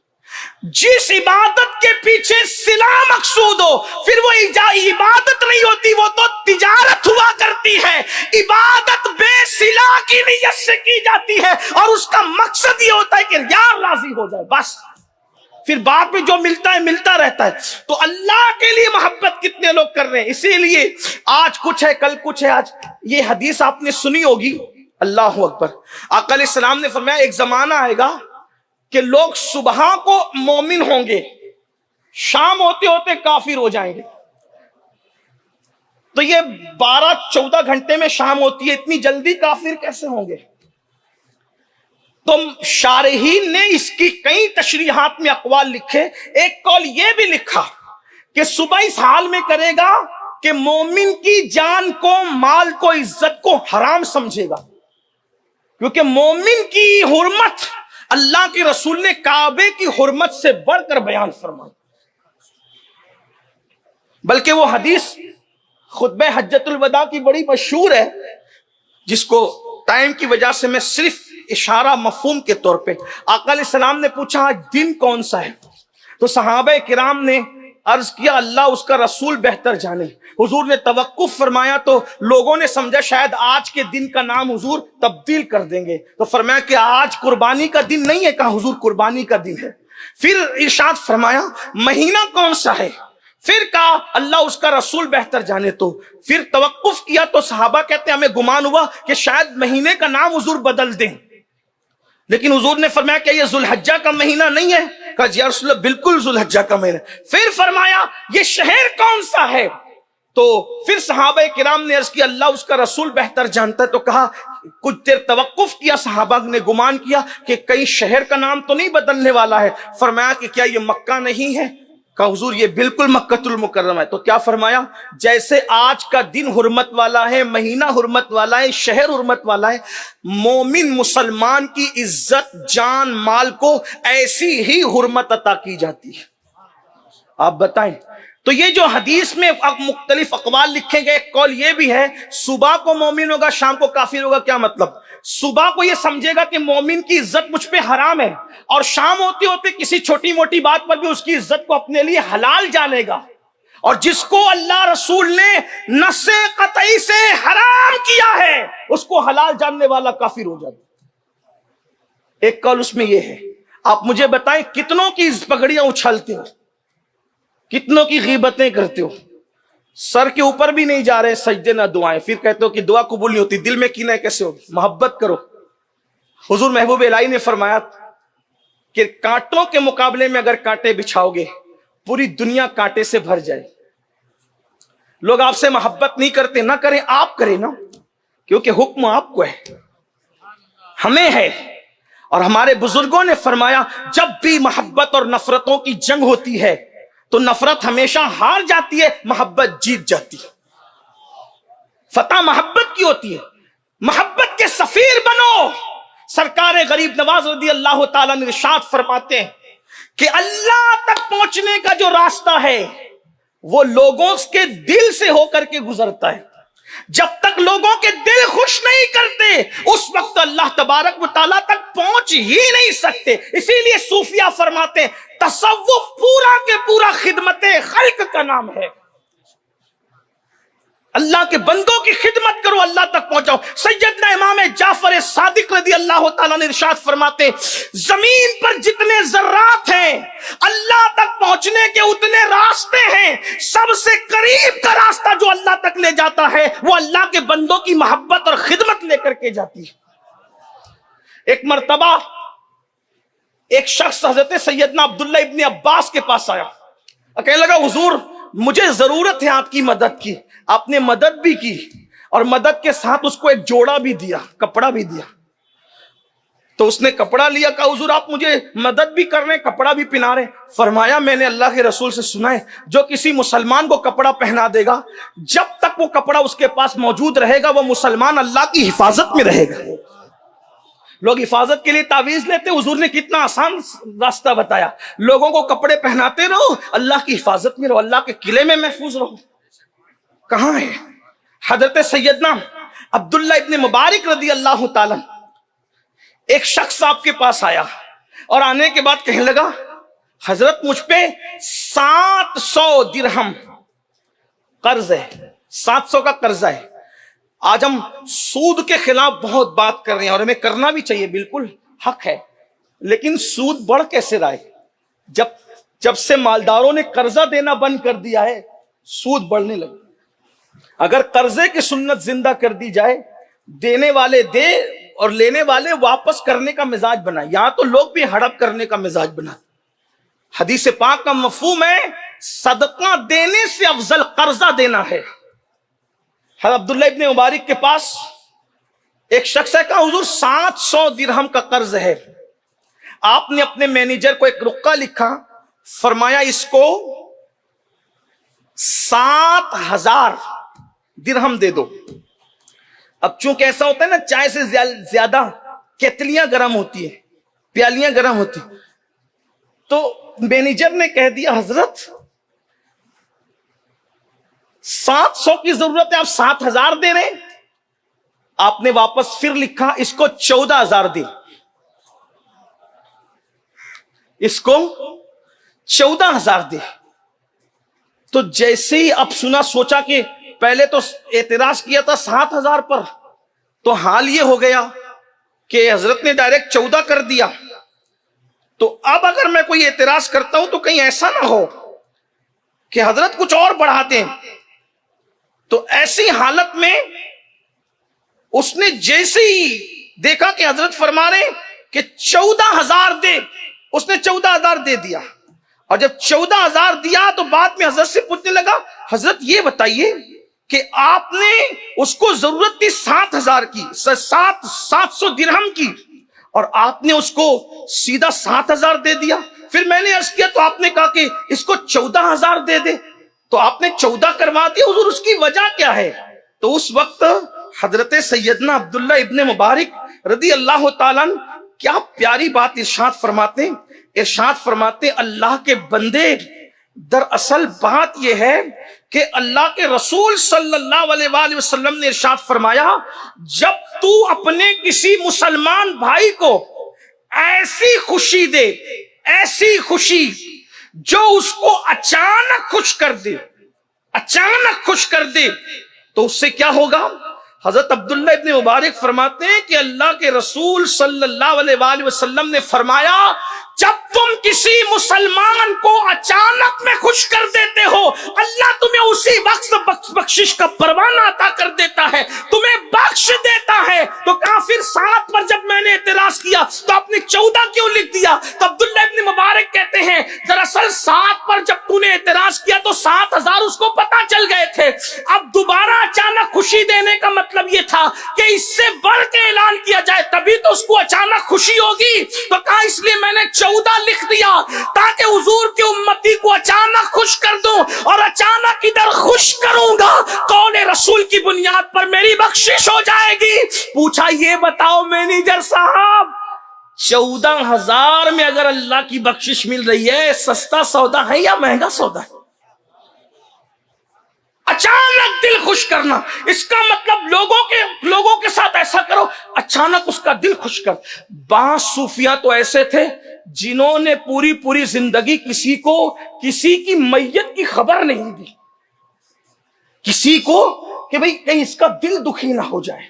جس عبادت کے پیچھے صلہ مقصود ہو، پھر وہ عبادت نہیں ہوتی، وہ تو تجارت ہوا کرتی ہے۔ عبادت بے صلہ کی نیت سے کی جاتی ہے، اور اس کا مقصد یہ ہوتا ہے کہ یار راضی ہو جائے، بس پھر بعد میں جو ملتا ہے ملتا رہتا ہے۔ تو اللہ کے لیے محبت کتنے لوگ کر رہے ہیں؟ اسی لیے آج کچھ ہے کل کچھ ہے۔ آج یہ حدیث آپ نے سنی ہوگی، اللہ اکبر، آقا علیہ السلام نے فرمایا ایک زمانہ آئے گا کہ لوگ صبح کو مومن ہوں گے، شام ہوتے ہوتے کافر ہو جائیں گے۔ تو یہ 12-14 گھنٹے میں شام ہوتی ہے، اتنی جلدی کافر کیسے ہوں گے؟ تو شارحین نے اس کی کئی تشریحات میں اقوال لکھے۔ ایک قول یہ بھی لکھا کہ صبح اس حال میں کرے گا کہ مومن کی جان کو، مال کو، عزت کو حرام سمجھے گا، کیونکہ مومن کی حرمت اللہ کے رسول نے کعبے کی حرمت سے بڑھ کر بیان فرمائی۔ بلکہ وہ حدیث خطبہ حجۃ الوداع کی بڑی مشہور ہے، جس کو ٹائم کی وجہ سے میں صرف اشارہ مفہوم کے طور پہ، آقا علیہ السلام نے پوچھا آج دن کون سا ہے؟ تو صحابہ کرام نے عرض کیا اللہ اس کا رسول بہتر جانے۔ حضور نے توقف فرمایا تو لوگوں نے سمجھا شاید آج کے دن کا نام حضور تبدیل کر دیں گے، تو فرمایا کہ آج قربانی کا دن نہیں ہے، کہا حضور قربانی کا دن ہے۔ پھر ارشاد فرمایا مہینہ کون سا ہے؟ پھر کہا اللہ اس کا رسول بہتر جانے۔ تو پھر توقف کیا تو صحابہ کہتے ہیں ہمیں گمان ہوا کہ شاید مہینے کا نام حضور بدل دیں، لیکن حضور نے فرمایا کہ یہ ذوالحجہ کا مہینہ نہیں ہے؟ کہا جی یا رسول اللہ بالکل ذوالحجہ کا مہینہ۔ پھر فرمایا یہ شہر کون سا ہے؟ تو پھر صحابہ کرام نے عرض کیا اللہ اس کا رسول بہتر جانتا ہے۔ تو کہا کچھ دیر توقف کیا، صحابہ نے گمان کیا کہ کئی شہر کا نام تو نہیں بدلنے والا ہے۔ فرمایا کہ کیا یہ مکہ نہیں ہے؟ کہا حضور یہ بالکل مکۃ المکرمہ ہے۔ تو کیا فرمایا جیسے آج کا دن حرمت والا ہے، مہینہ حرمت والا ہے، شہر حرمت والا ہے، مومن مسلمان کی عزت، جان، مال کو ایسی ہی حرمت عطا کی جاتی ہے۔ آپ بتائیں، تو یہ جو حدیث میں مختلف اقوال لکھے گئے، ایک قول یہ بھی ہے صبح کو مومن ہوگا شام کو کافر ہوگا۔ کیا مطلب؟ صبح کو یہ سمجھے گا کہ مومن کی عزت مجھ پہ حرام ہے، اور شام ہوتے ہوتے کسی چھوٹی موٹی بات پر بھی اس کی عزت کو اپنے لیے حلال جانے گا، اور جس کو اللہ رسول نے نص قطعی سے حرام کیا ہے اس کو حلال جاننے والا کافر ہو جاتا۔ ایک قول اس میں یہ ہے۔ آپ مجھے بتائیں کتنوں کی پگڑیاں اچھالتے ہو، کتنوں کی غیبتیں کرتے ہو، سر کے اوپر بھی نہیں جا رہے سجدے نہ دعائیں، پھر کہتے ہو کہ دعا قبول نہیں ہوتی، دل میں کینہ کیسے ہوگی؟ محبت کرو۔ حضور محبوب الہی نے فرمایا کہ کانٹوں کے مقابلے میں اگر کانٹے بچھاؤ گے پوری دنیا کانٹے سے بھر جائے۔ لوگ آپ سے محبت نہیں کرتے، نہ کریں، آپ کریں نا، کیونکہ حکم آپ کو ہے، ہمیں ہے۔ اور ہمارے بزرگوں نے فرمایا جب بھی محبت اور نفرتوں کی جنگ ہوتی ہے تو نفرت ہمیشہ ہار جاتی ہے، محبت جیت جاتی ہے۔ فتح محبت کی ہوتی ہے۔ محبت کے سفیر بنو۔ سرکار غریب نواز رضی اللہ تعالیٰ نے ارشاد فرماتے ہیں کہ اللہ تک پہنچنے کا جو راستہ ہے وہ لوگوں کے دل سے ہو کر کے گزرتا ہے۔ جب تک لوگوں کے دل خوش نہیں کرتے اس وقت اللہ تبارک و تعالیٰ تک پہنچ ہی نہیں سکتے۔ اسی لیے صوفیہ فرماتے ہیں تصوف پورا کے پورا خدمت خلق کا نام ہے۔ اللہ کے بندوں کی خدمت کرو، اللہ تک پہنچاؤ۔ سیدنا امام جعفر صادق رضی اللہ تعالیٰ نے ارشاد فرماتے زمین پر جتنے ذرات ہیں اللہ تک پہنچنے کے اتنے راستے ہیں، سب سے قریب کا راستہ جو اللہ تک لے جاتا ہے وہ اللہ کے بندوں کی محبت اور خدمت لے کر کے جاتی ہے۔ ایک مرتبہ ایک شخص حضرت سیدنا عبداللہ ابن عباس کے پاس آیا، کہنے لگا حضور مجھے ضرورت ہے آپ کی مدد کی۔ آپ نے مدد بھی کی اور مدد کے ساتھ اس کو ایک جوڑا بھی دیا، کپڑا بھی دیا۔ تو اس نے کپڑا لیا، کہا حضور آپ مجھے مدد بھی کر رہے ہیں، کپڑا بھی پہنا رہے ہیں۔ فرمایا میں نے اللہ کے رسول سے سنا ہے جو کسی مسلمان کو کپڑا پہنا دے گا، جب تک وہ کپڑا اس کے پاس موجود رہے گا وہ مسلمان اللہ کی حفاظت میں رہے گا۔ لوگ حفاظت کے لیے تعویذ لیتے، حضور نے کتنا آسان راستہ بتایا، لوگوں کو کپڑے پہناتے رہو، اللہ کی حفاظت میں رہو، اللہ کے قلعے میں محفوظ رہو۔ کہاں ہے حضرت سیدنا عبداللہ ابن مبارک رضی اللہ تعالی، ایک شخص آپ کے پاس آیا اور آنے کے بعد کہنے لگا حضرت مجھ پہ 700 درہم قرض ہے، 700 کا قرضہ ہے۔ آج ہم سود کے خلاف بہت بات کر رہے ہیں اور ہمیں کرنا بھی چاہیے، بالکل حق ہے، لیکن سود بڑھ کیسے رہا ہے؟ جب سے مالداروں نے قرضہ دینا بند کر دیا ہے سود بڑھنے لگا۔ اگر قرضے کی سنت زندہ کر دی جائے، دینے والے دے اور لینے والے واپس کرنے کا مزاج بنا، یہاں تو لوگ بھی ہڑپ کرنے کا مزاج بنا۔ حدیث پاک کا مفہوم ہے صدقہ دینے سے افضل قرضہ دینا ہے۔ حضرت عبداللہ ابن مبارک کے پاس ایک شخص ہے، کہا حضور 700 درہم کا قرض ہے۔ آپ نے اپنے مینیجر کو ایک رقعہ لکھا، فرمایا اس کو 7000 درہم دے دو۔ اب چونکہ ایسا ہوتا ہے نا، چائے سے زیادہ کیتلیاں گرم ہوتی ہیں، پیالیاں گرم ہوتی ہیں، تو مینیجر نے کہہ دیا حضرت 700 کی ضرورت ہے، آپ 7000 دے رہے ہیں۔ آپ نے واپس پھر لکھا اس کو 14000 دے، اس کو 14000 دے۔ تو جیسے ہی اب سنا، سوچا کہ پہلے تو اعتراض کیا تھا 7000 پر، تو حال یہ ہو گیا کہ حضرت نے ڈائریکٹ 14 کر دیا۔ تو اب اگر میں کوئی اعتراض کرتا ہوں تو کہیں ایسا نہ ہو کہ حضرت کچھ اور بڑھاتے ہیں۔ تو ایسی حالت میں اس نے جیسے ہی دیکھا کہ حضرت فرما رہے کہ 14000 دے، اس نے 14000 دے دیا۔ اور جب 14000 دیا تو بعد میں حضرت سے پوچھنے لگا حضرت یہ بتائیے کہ آپ نے اس کو ضرورت تھی 7000 کی، 700 درہم کی، اور آپ نے اس کو سیدھا 7000 دے دیا۔ پھر میں نے عرض کیا تو آپ نے کہا کہ اس کو 14000 دے دے، تو آپ نے 14 کروا دیا، حضور اس کی وجہ کیا ہے؟ تو اس وقت حضرت سیدنا عبداللہ ابن مبارک رضی اللہ تعالیٰ کیا پیاری بات ارشاد فرماتے اللہ کے بندے، دراصل بات یہ ہے کہ اللہ کے رسول صلی اللہ علیہ وآلہ وسلم نے ارشاد فرمایا جب تو اپنے کسی مسلمان بھائی کو ایسی خوشی دے، ایسی خوشی جو اس کو اچانک خوش کر دے، اچانک خوش کر دے، تو اس سے کیا ہوگا؟ حضرت عبداللہ ابن مبارک فرماتے ہیں کہ اللہ کے رسول صلی اللہ علیہ وآلہ وسلم نے فرمایا جب تم کسی مسلمان کو اچانک میں خوش کر دیتے ہو، اللہ تمہیں اسی وقت بخشش کا پروانہ عطا کر دیتا ہے، تمہیں بخش دیتا ہے۔ تو کافر 7 پر جب میں نے اعتراض کیا تو آپ نے 14 کیوں لکھ دیا؟ تو عبداللہ ابن مبارک کہتے ہیں دراصل 7 پر جب تو نے اعتراض کیا تو 7000 اس کو پتا چل گئے تھے، اب دوبارہ اچانک خوشی دینے کا مطلب یہ تھا کہ اس سے بڑھ کے اعلان کیا جائے تبھی تو اس کو اچانک خوشی ہوگی۔ تو کہا اس لیے میں نے 14 لکھ دیا تاکہ حضور کی امتی کو اچانک خوش کر دوں، اور اچانک ادھر خوش کروں گا قول رسول کی بنیاد پر میری بخشش ہو جائے گی۔ پوچھا یہ بتاؤ مینیجر صاحب 14000 میں اگر اللہ کی بخشش مل رہی ہے، سستا سودا ہے یا مہنگا سودا ہے؟ اچانک دل خوش کرنا، اس کا مطلب لوگوں کے ساتھ ایسا کرو اچانک اس کا دل خوش کر۔ بعض صوفیاء تو ایسے تھے جنہوں نے پوری زندگی کسی کی میت کی خبر نہیں دی، کسی کو کہ بھئی کہیں اس کا دل دکھی نہ ہو جائے،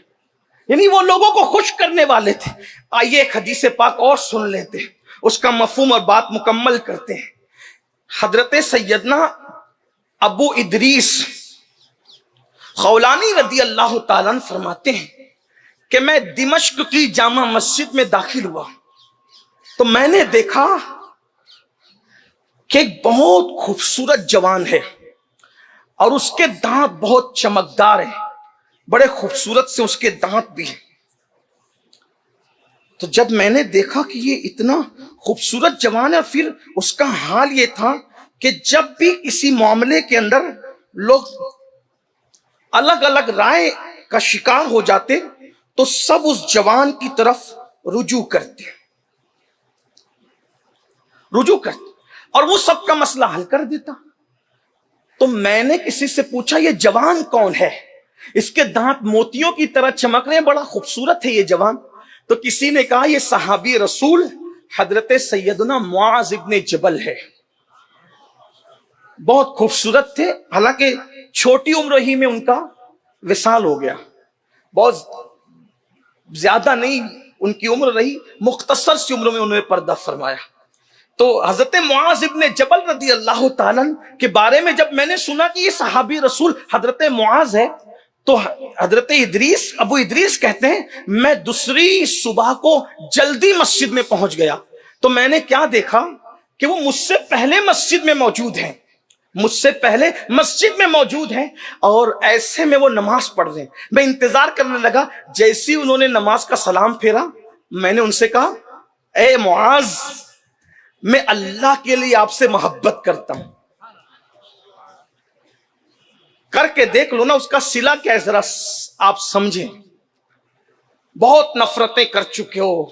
یعنی وہ لوگوں کو خوش کرنے والے تھے۔ آئیے ایک حدیث پاک اور سن لیتے ہیں، اس کا مفہوم اور بات مکمل کرتے ہیں۔ حضرت سیدنا ابو ادریس خولانی رضی اللہ تعالیٰ عنہ فرماتے ہیں کہ میں دمشق کی جامع مسجد میں داخل ہوا تو میں نے دیکھا کہ ایک بہت خوبصورت جوان ہے اور اس کے دانت بہت چمکدار ہیں، بڑے خوبصورت سے اس کے دانت بھی ہیں۔ تو جب میں نے دیکھا کہ یہ اتنا خوبصورت جوان ہے، اور پھر اس کا حال یہ تھا کہ جب بھی کسی معاملے کے اندر لوگ الگ الگ رائے کا شکار ہو جاتے تو سب اس جوان کی طرف رجوع کرتے اور وہ سب کا مسئلہ حل کر دیتا۔ تو میں نے کسی سے پوچھا یہ جوان کون ہے؟ اس کے دانت موتیوں کی طرح چمک رہے ہیں، بڑا خوبصورت ہے یہ جوان۔ تو کسی نے کہا یہ صحابی رسول حضرت سیدنا معاذ ابن جبل ہے، بہت خوبصورت تھے، حالانکہ چھوٹی عمر ہی میں ان کا وصال ہو گیا، بہت زیادہ نہیں ان کی عمر رہی، مختصر سی عمر میں انہوں نے پردہ فرمایا۔ تو حضرت معاذ ابن جبل رضی اللہ تعالیٰ کے بارے میں جب میں نے سنا کہ یہ صحابی رسول حضرت معاذ ہے تو حضرت ابو ادریس کہتے ہیں میں دوسری صبح کو جلدی مسجد میں پہنچ گیا تو میں نے کیا دیکھا کہ وہ مجھ سے پہلے مسجد میں موجود ہیں اور ایسے میں وہ نماز پڑھ رہے ہیں۔ میں انتظار کرنے لگا، جیسی انہوں نے نماز کا سلام پھیرا میں نے ان سے کہا اے معاذ میں اللہ کے لیے آپ سے محبت کرتا ہوں، کر کے دیکھ لو نا اس کا صلہ کیا ہے، ذرا آپ سمجھیں۔ بہت نفرتیں کر چکے ہو،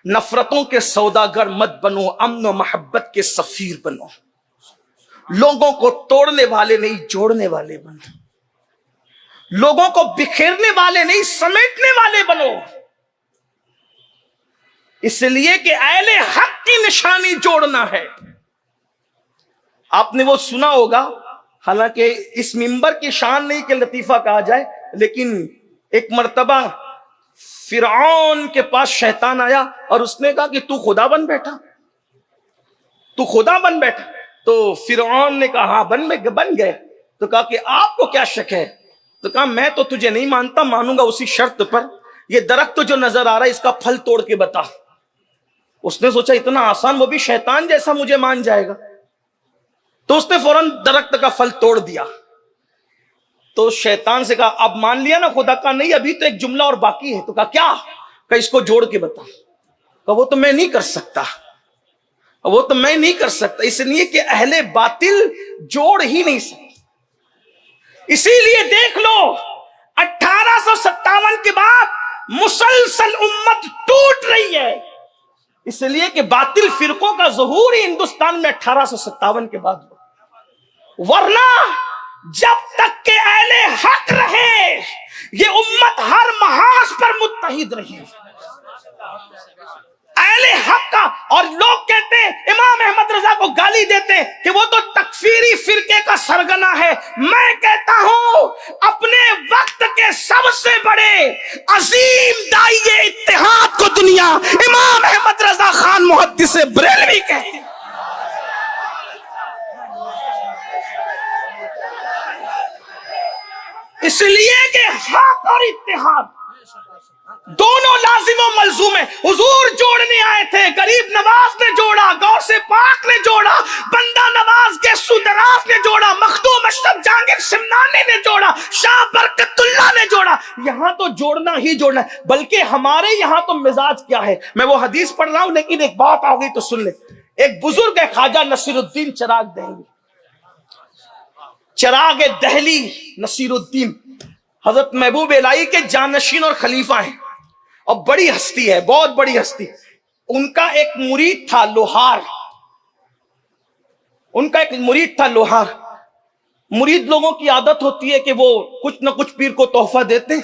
نفرتوں کے سوداگر مت بنو، امن و محبت کے سفیر بنو، لوگوں کو توڑنے والے نہیں جوڑنے والے بنو، لوگوں کو بکھیرنے والے نہیں سمیٹنے والے بنو، اس لیے کہ اہل حق کی نشانی جوڑنا ہے۔ آپ نے وہ سنا ہوگا، حالانکہ اس منبر کی شان نہیں کہ لطیفہ کہا جائے، لیکن ایک مرتبہ فرعون کے پاس شیطان آیا اور اس نے کہا کہ تو خدا بن بیٹھا، تو فرعون نے کہا ہاں بن گئے۔ تو کہا کہ آپ کو کیا شک ہے؟ تو کہا میں تو تجھے نہیں مانتا، مانوں گا اسی شرط پر یہ درخت جو نظر آ رہا ہے اس کا پھل توڑ کے بتا۔ اس نے سوچا اتنا آسان، وہ بھی شیطان جیسا مجھے مان جائے گا، تو اس نے فوراً درخت کا پھل توڑ دیا۔ تو شیطان سے کہا اب مان لیا نا خدا کا؟ نہیں، ابھی تو ایک جملہ اور باقی ہے۔ تو کہا کیا؟ کہ اس کو جوڑ کے بتا۔ کہ وہ تو میں نہیں کر سکتا، اس لیے کہ اہل باطل جوڑ ہی نہیں سکتے۔ اسی لیے دیکھ لو 1857 کے بعد مسلسل امت ٹوٹ رہی ہے، اس لیے کہ باطل فرقوں کا ظہور ہی ہندوستان میں 1857 کے بعد ہوا، ورنہ جب تک کہ اہل حق رہے یہ امت ہر محاذ پر متحد رہی، اہل حق کا۔ اور لوگ کہتے ہیں امام احمد رضا کو گالی دیتے ہیں کہ وہ تو تکفیری فرقے کا سرگنا ہے۔ میں کہتا ہوں اپنے وقت کے سب سے بڑے عظیم داعیے اتحاد کو دنیا امام احمد رضا خان محدث بریلوی کہتے ہیں۔ اس لیے کہ حق اور اتحاد دونوں لازم و ملزوم ہیں۔ حضور جوڑنے آئے تھے، غریب نواز نے جوڑا، غوث پاک نے جوڑا، بندہ نواز کے سودراز نے جوڑا، مخدوم اشرف جہانگیر سمنانی نے جوڑا، شاہ برکت اللہ نے جوڑا۔ یہاں تو جوڑنا ہی جوڑنا ہے، بلکہ ہمارے یہاں تو مزاج کیا ہے، میں وہ حدیث پڑھ رہا ہوں لیکن ایک بات آ گئی تو سن لے۔ ایک بزرگ ہے خواجہ نصیر الدین چراغ دہلی نصیر الدین، حضرت محبوب الہی کے جانشین اور خلیفہ ہیں، اور بڑی ہستی ہے، بہت بڑی ہستی۔ ان کا ایک مرید تھا لوہار، مرید لوگوں کی عادت ہوتی ہے کہ وہ کچھ نہ کچھ پیر کو تحفہ دیتے ہیں،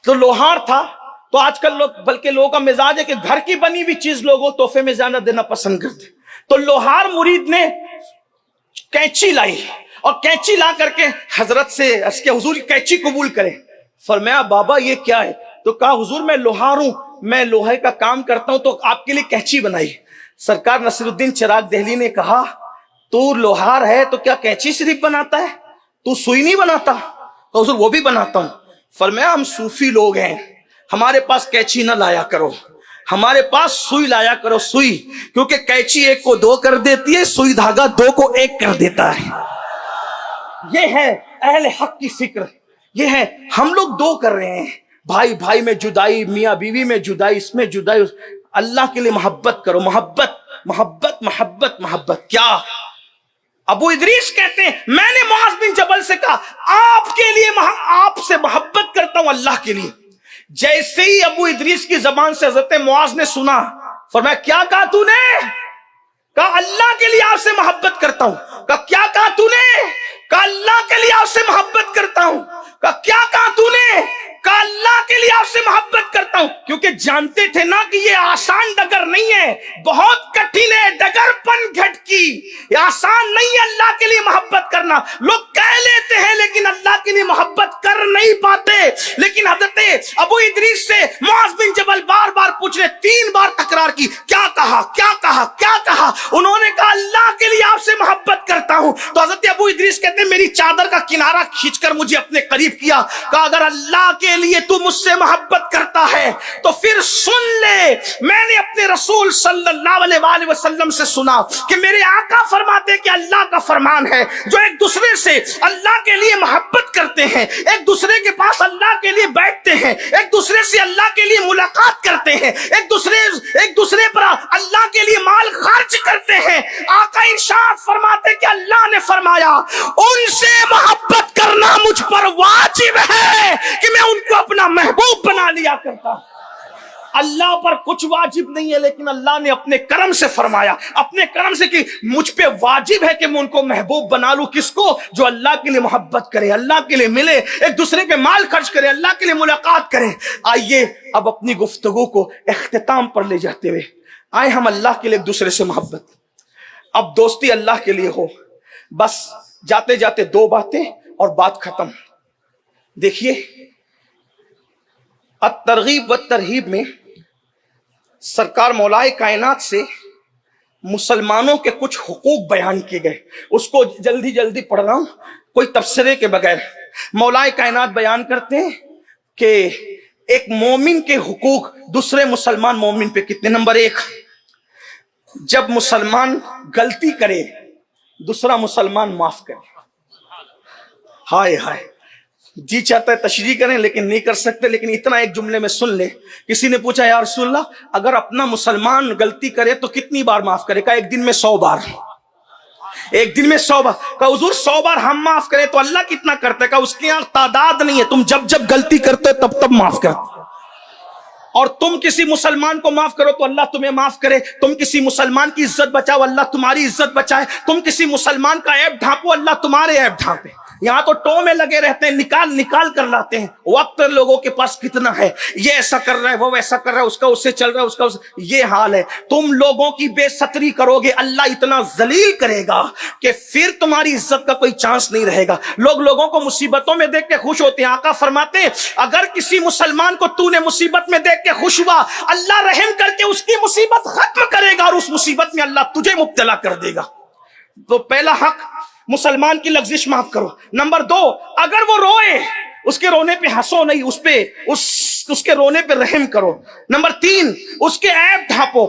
تو لوہار تھا۔ تو آج کل بلکہ لوگوں کا مزاج ہے کہ گھر کی بنی ہوئی چیز لوگوں تحفے میں زیادہ دینا پسند کرتے۔ تو لوہار مرید نے کینچی لائی اور کینچی لا کر کے حضرت سے اس کے حضور کینچی قبول کرے۔ فرمایا بابا یہ کیا ہے؟ تو کہا حضور میں لوہار ہوں، میں لوہے کا کام کرتا ہوں، تو آپ کے لیے کینچی بنائی۔ سرکار نصیر الدین چراغ دہلی نے کہا تو لوہار ہے تو کیا کینچی صرف بناتا ہے، تو سوئی نہیں بناتا؟ تو حضور وہ بھی بناتا ہوں۔ فرمایا ہم صوفی لوگ ہیں، ہمارے پاس قینچی نہ لایا کرو، ہمارے پاس سوئی لایا کرو، سوئی، کیونکہ قینچی ایک کو دو کر دیتی ہے، سوئی دھاگا دو کو ایک کر دیتا ہے۔ یہ ہے اہل حق کی فکر، یہ ہے ہم لوگ دو کر رہے ہیں، بھائی بھائی میں جدائی، میاں بیوی میں جدائی، اس میں جدائی، اللہ کے لیے محبت کرو، محبت محبت محبت محبت۔ کیا ابو ادریس کہتے ہیں میں نے معاذ بن جبل سے کہا آپ کے لیے آپ سے محبت کرتا ہوں اللہ کے لیے۔ جیسے ہی ابو ادریس کی زبان سے حضرت معاذ نے سنا، فرمایا کیا کہا تو نے؟ کہا اللہ کے لیے آپ سے محبت کرتا ہوں۔ کہا کیا کہا تو نے؟ کہا اللہ کے لیے آپ سے محبت کرتا ہوں۔ کہا کیا کہا تو نے؟ کہا اللہ کے لیے آپ سے محبت کرتا ہوں۔ کیونکہ جانتے تھے نا کہ یہ آسان ڈگر نہیں ہے، بہت کٹھن ہے، ڈگر پن گھٹکی، یہ آسان نہیں ہے اللہ کے لیے محبت کرنا۔ لوگ کہہ لیتے ہیں لیکن اللہ کے لیے محبت کر نہیں پاتے۔ لیکن حضرت ابو ادریس سے معاذ بن جبل بار بار پوچھ رہے، 3 بار تکرار کی، کیا کہا کیا کہا کیا کہا؟ انہوں نے کہا اللہ کے لیے آپ سے محبت کرتا ہوں۔ تو حضرت ابو ادریس کہتے ہیں میری چادر کا کنارہ کھینچ کر مجھے اپنے قریب کیا، کہا اگر اللہ کے لیے تو مجھ سے محبت کرتا ہے تو پھر سن لے، میں نے اپنے رسول صلی اللہ علیہ وآلہ وسلم سے سنا کہ میرے آقا فرماتے کہ اللہ کا فرمان ہے جو ایک دوسرے سے اللہ کے لیے محبت کرتے ہیں، ایک دوسرے کے پاس اللہ کے لیے بیٹھتے ہیں، ایک دوسرے سے اللہ کے لیے ملاقات کرتے ہیں، ایک دوسرے پر اللہ کے لیے مال خرچ کرتے ہیں، آقا ارشاد فرماتے کہ اللہ نے فرمایا ان سے محبت کرنا مجھ پر واجب ہے کہ میں ان کو اپنا محبوب بنا لیا کرتا ہوں۔ اللہ پر کچھ واجب نہیں ہے، لیکن اللہ نے اپنے کرم سے فرمایا، اپنے کرم سے کہ مجھ پہ واجب ہے کہ میں ان کو محبوب بنا لوں۔ کس کو؟ جو اللہ کے لیے محبت کرے، اللہ کے لیے ملے، ایک دوسرے پہ مال خرچ کرے، اللہ کے لیے ملاقات کرے۔ آئیے اب اپنی گفتگو کو اختتام پر لے جاتے ہوئے آئے ہم اللہ کے لیے ایک دوسرے سے محبت، اب دوستی اللہ کے لیے ہو۔ بس جاتے جاتے 2 باتیں اور بات ختم۔ دیکھیے الترغیب والترہیب میں سرکار مولائے کائنات سے مسلمانوں کے کچھ حقوق بیان کیے گئے، اس کو جلدی جلدی پڑھ رہا ہوں کوئی تبصرے کے بغیر۔ مولائے کائنات بیان کرتے ہیں کہ ایک مومن کے حقوق دوسرے مسلمان مومن پہ کتنے۔ نمبر 1، جب مسلمان غلطی کرے دوسرا مسلمان معاف کرے۔ ہائے ہائے، جی چاہتا ہے تشریح کریں لیکن نہیں کر سکتے، لیکن اتنا ایک جملے میں سن لے۔ کسی نے پوچھا یا رسول اللہ اگر اپنا مسلمان غلطی کرے تو کتنی بار معاف کرے؟ کہا ایک دن میں 100 بار، ایک دن میں 100 بار۔ کہا حضور 100 بار ہم معاف کریں تو اللہ کتنا کرتے؟ کہا اس کے یہاں تعداد نہیں ہے، تم جب جب غلطی کرتے ہو تب تب معاف کرتے، اور تم کسی مسلمان کو معاف کرو تو اللہ تمہیں معاف کرے، تم کسی مسلمان کی عزت بچاؤ اللہ تمہاری عزت بچائے، تم کسی مسلمان کا عیب ڈھانپو اللہ تمہارے عیب ڈھانپے۔ یہاں تو ٹو میں لگے رہتے ہیں، نکال کر لاتے ہیں۔ وقت لوگوں کے پاس کتنا ہے، یہ ایسا کر رہا ہے، وہ ویسا کر رہا ہے، اس کا اس سے چل رہا ہے، اس کا یہ حال ہے۔ تم لوگوں کی بے ستری کرو گے اللہ اتنا ذلیل کرے گا کہ پھر تمہاری عزت کا کوئی چانس نہیں رہے گا۔ لوگ لوگوں کو مصیبتوں میں دیکھ کے خوش ہوتے ہیں، آقا فرماتے ہیں اگر کسی مسلمان کو تو نے مصیبت میں دیکھ کے خوش ہوا اللہ رحم کر کے اس کی مصیبت ختم کرے گا اور اس مصیبت میں اللہ تجھے مبتلا کر دے گا۔ تو پہلا حق مسلمان کی لغزش معاف کرو۔ نمبر 2، اگر وہ روئے اس کے رونے پہ ہنسو نہیں، اس کے رونے پہ رحم کرو۔ نمبر 3، اس کے عیب ڈھانپو۔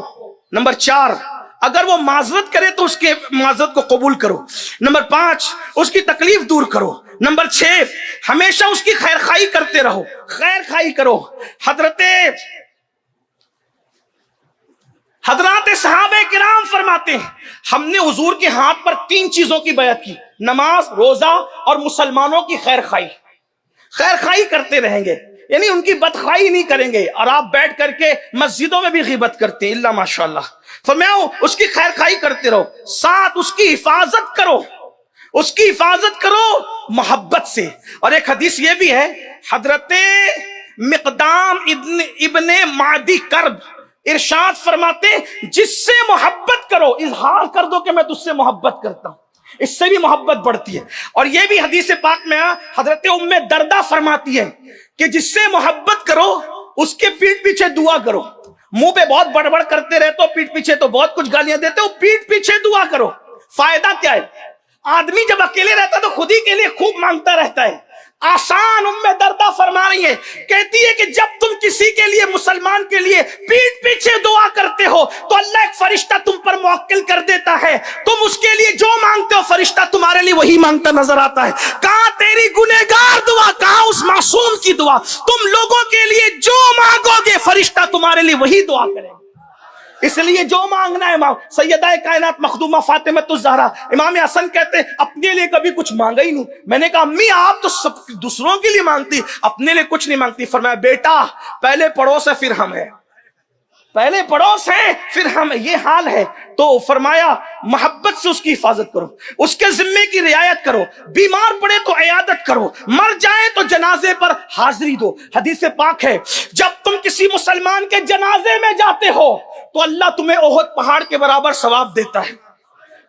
نمبر 4، اگر وہ معذرت کرے تو اس کے معذرت کو قبول کرو۔ نمبر 5، اس کی تکلیف دور کرو۔ نمبر 6، ہمیشہ اس کی خیر خواہی کرتے رہو، خیر خواہی کرو۔ حضرات صحابہ کرام فرماتے ہیں ہم نے حضور کے ہاتھ پر 3 چیزوں کی بیعت کی، نماز، روزہ اور مسلمانوں کی خیر خواہی کرتے رہیں گے، یعنی ان کی بدخواہی نہیں کریں گے۔ اور آپ بیٹھ کر کے مسجدوں میں بھی غیبت کرتے ہیں، اللہ ماشاءاللہ۔ فرمایا اس کی خیر خواہی کرتے رہو، ساتھ اس کی حفاظت کرو، اس کی حفاظت کرو محبت سے۔ اور ایک حدیث یہ بھی ہے، حضرت مقدام ابن معدی کرب ارشاد فرماتے جس سے محبت کرو اظہار کر دو کہ میں تجھ سے محبت کرتا ہوں، اس سے بھی محبت بڑھتی ہے۔ اور یہ بھی حدیث پاک میں حضرت ام دردہ فرماتی ہے کہ جس سے محبت کرو اس کے پیٹھ پیچھے دعا کرو۔ منہ پہ بہت بڑبڑ کرتے رہتے ہو، پیٹھ پیچھے تو بہت کچھ گالیاں دیتے ہو، پیٹھ پیچھے دعا کرو۔ فائدہ کیا ہے؟ آدمی جب اکیلے رہتا ہے تو خود ہی کے لیے خوب مانگتا رہتا ہے، آسان ام دردہ فرما رہی ہے، کہتی ہے کہ جب تم کسی کے لیے، مسلمان کے لیے پیٹھ پیچھے دعا کرتے ہو تو اللہ ایک فرشتہ تم پر موکل کر دیتا ہے، تم اس کے لیے جو مانگتے ہو فرشتہ تمہارے لیے وہی مانگتا نظر آتا ہے۔ کہاں تیری گنہگار دعا، کہاں اس معصوم کی دعا؟ تم لوگوں کے لیے جو مانگو گے فرشتہ تمہارے لیے وہی دعا کرے گا۔ اس لیے جو مانگنا ہے مانگ۔ سیدہ کائنات مخدومہ فاطمۃ الزہرا، امام حسن کہتے ہیں اپنے لیے کبھی کچھ مانگا ہی نہیں۔ میں نے کہا امی آپ تو سب دوسروں کے لیے مانگتی، اپنے لیے کچھ نہیں مانگتی۔ فرمایا بیٹا پہلے پڑوس ہے پھر ہم ہے، پہلے پڑوس ہے پھر ہم، یہ حال ہے۔ تو فرمایا محبت سے اس کی حفاظت کرو، اس کے ذمے کی رعایت کرو، بیمار پڑے تو عیادت کرو، مر جائے تو جنازے پر حاضری دو۔ حدیث پاک ہے جب تم کسی مسلمان کے جنازے میں جاتے ہو تو اللہ تمہیں احد پہاڑ کے برابر ثواب دیتا ہے،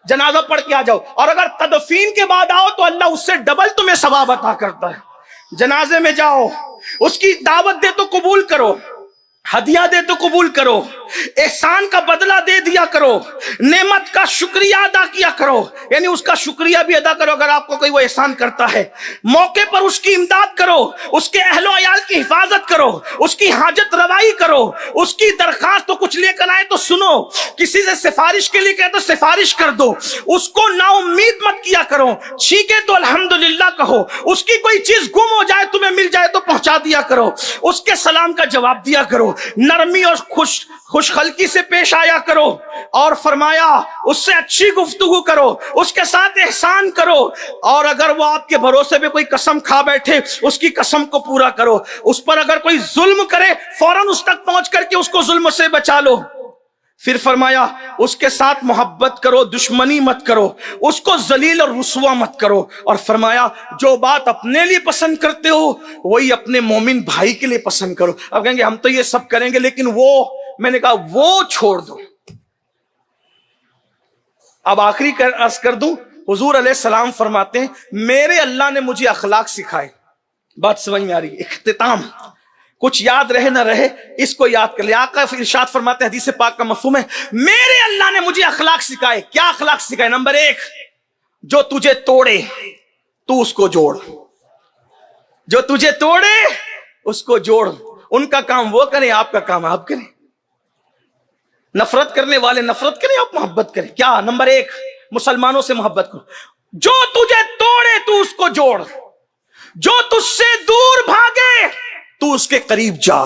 جنازہ پڑھ کے آ جاؤ، اور اگر تدفین کے بعد آؤ تو اللہ اس سے ڈبل تمہیں ثواب عطا کرتا ہے۔ جنازے میں جاؤ، اس کی دعوت دے تو قبول کرو، ہدیہ دے تو قبول کرو، احسان کا بدلہ دے دیا کرو، نعمت کا شکریہ ادا کیا کرو، یعنی اس کا شکریہ بھی ادا کرو اگر آپ کو کوئی وہ احسان کرتا ہے، موقع پر اس کی امداد کرو، اس کے اہل و عیال کی حفاظت کرو، اس کی حاجت روائی کرو، اس کی درخواست تو کچھ لے کر آئے تو سنو، کسی سے سفارش کے لیے کہے تو سفارش کر دو، اس کو نا امید مت کیا کرو، ٹھیک ہے تو الحمدللہ کہو، اس کی کوئی چیز گم ہو جائے تمہیں مل جائے تو پہنچا دیا کرو، اس کے سلام کا جواب دیا کرو، نرمی اور خوش خلقی سے پیش آیا کرو، اور فرمایا اس سے اچھی گفتگو کرو، اس کے ساتھ احسان کرو، اور اگر وہ آپ کے بھروسے پہ کوئی قسم کھا بیٹھے اس کی قسم کو پورا کرو، اس پر اگر کوئی ظلم کرے فوراً اس تک پہنچ کر کے اس کو ظلم سے بچا لو۔ پھر فرمایا اس کے ساتھ محبت کرو، دشمنی مت کرو، اس کو ذلیل اور رسوا مت کرو، اور فرمایا جو بات اپنے لیے پسند کرتے ہو وہی اپنے مومن بھائی کے لیے پسند کرو۔ اب کہیں گے ہم تو یہ سب کریں گے لیکن وہ، میں نے کہا وہ چھوڑ دو۔ اب آخری عرض کر دوں، حضور علیہ السلام فرماتے ہیں میرے اللہ نے مجھے اخلاق سکھائے۔ بات سمجھ میں آ رہی ہے؟ اختتام، کچھ یاد رہے نہ رہے اس کو یاد کر لیں۔ آقا ارشاد فرماتے ہیں، حدیث پاک کا مفہوم ہے میرے اللہ نے مجھے اخلاق سکھائے۔ کیا اخلاق سکھائے؟ نمبر ایک، جو تجھے توڑے تو اس کو جوڑ، جو تجھے توڑے اس کو جوڑ۔ ان کا کام وہ کریں، آپ کا کام آپ کریں۔ نفرت کرنے والے نفرت کریں، آپ محبت کریں۔ کیا؟ نمبر ایک، مسلمانوں سے محبت کرو۔ جو تجھے توڑے تو اس کو جوڑ، جو تجھ سے دور بھاگے تو اس کے قریب جا،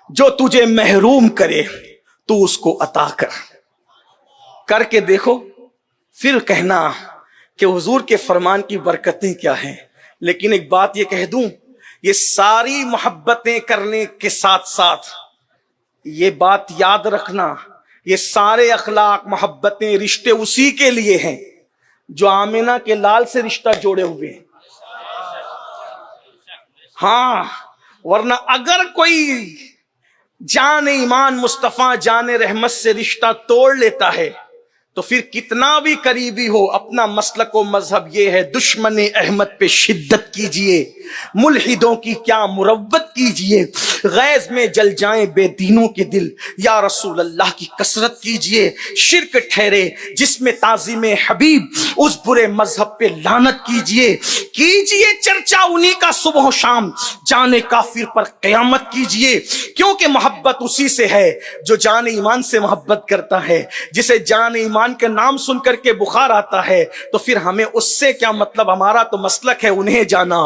جو تجھے محروم کرے تو اس کو عطا کر کے دیکھو، پھر کہنا کہ حضور کے فرمان کی برکتیں کیا ہیں۔ لیکن ایک بات یہ کہہ دوں، یہ ساری محبتیں کرنے کے ساتھ ساتھ یہ بات یاد رکھنا، یہ سارے اخلاق، محبتیں، رشتے اسی کے لیے ہیں جو آمینہ کے لال سے رشتہ جوڑے ہوئے ہیں۔ ہاں، ورنہ اگر کوئی جان ایمان مصطفیٰ جان رحمت سے رشتہ توڑ لیتا ہے تو پھر کتنا بھی قریبی ہو، اپنا مسلک و مذہب یہ ہے دشمن احمد پہ شدت کیجئے، ملحدوں کی کیا مروت کیجئے، غیظ میں جل جائیں بے دینوں کے دل، یا رسول اللہ کی کثرت کیجئے، شرک ٹھہرے جس میں تعظیم حبیب، اس برے مذہب پہ لعنت کیجئے چرچا انہی کا صبح و شام، جانے کافر پر قیامت کیجئے، کیونکہ محبت اسی سے ہے جو جان ایمان سے محبت کرتا ہے۔ جسے جان ایمان کے نام سن کر کے بخار آتا ہے تو پھر ہمیں اس سے کیا مطلب؟ ہمارا تو مسلک ہے انہیں جانا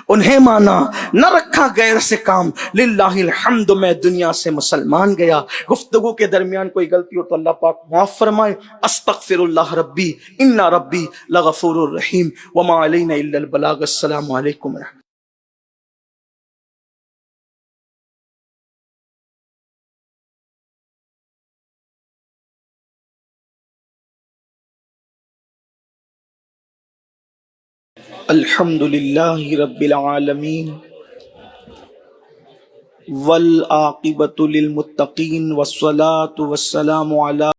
انہیں مانا، نہ رکھا غیر سے کام، للہ الحمد میں دنیا سے مسلمان گیا۔ گفتگو کے درمیان کوئی غلطی ہو تو اللہ پاک معاف فرمائے۔ استغفر اللہ ربی ان ربی لغفور الرحیم وما علینا الا البلاغ۔ السلام علیکم ورحمۃ اللہ۔ الحمد للہ رب العالمین والعاقبۃ للمتقین والصلاة والسلام علی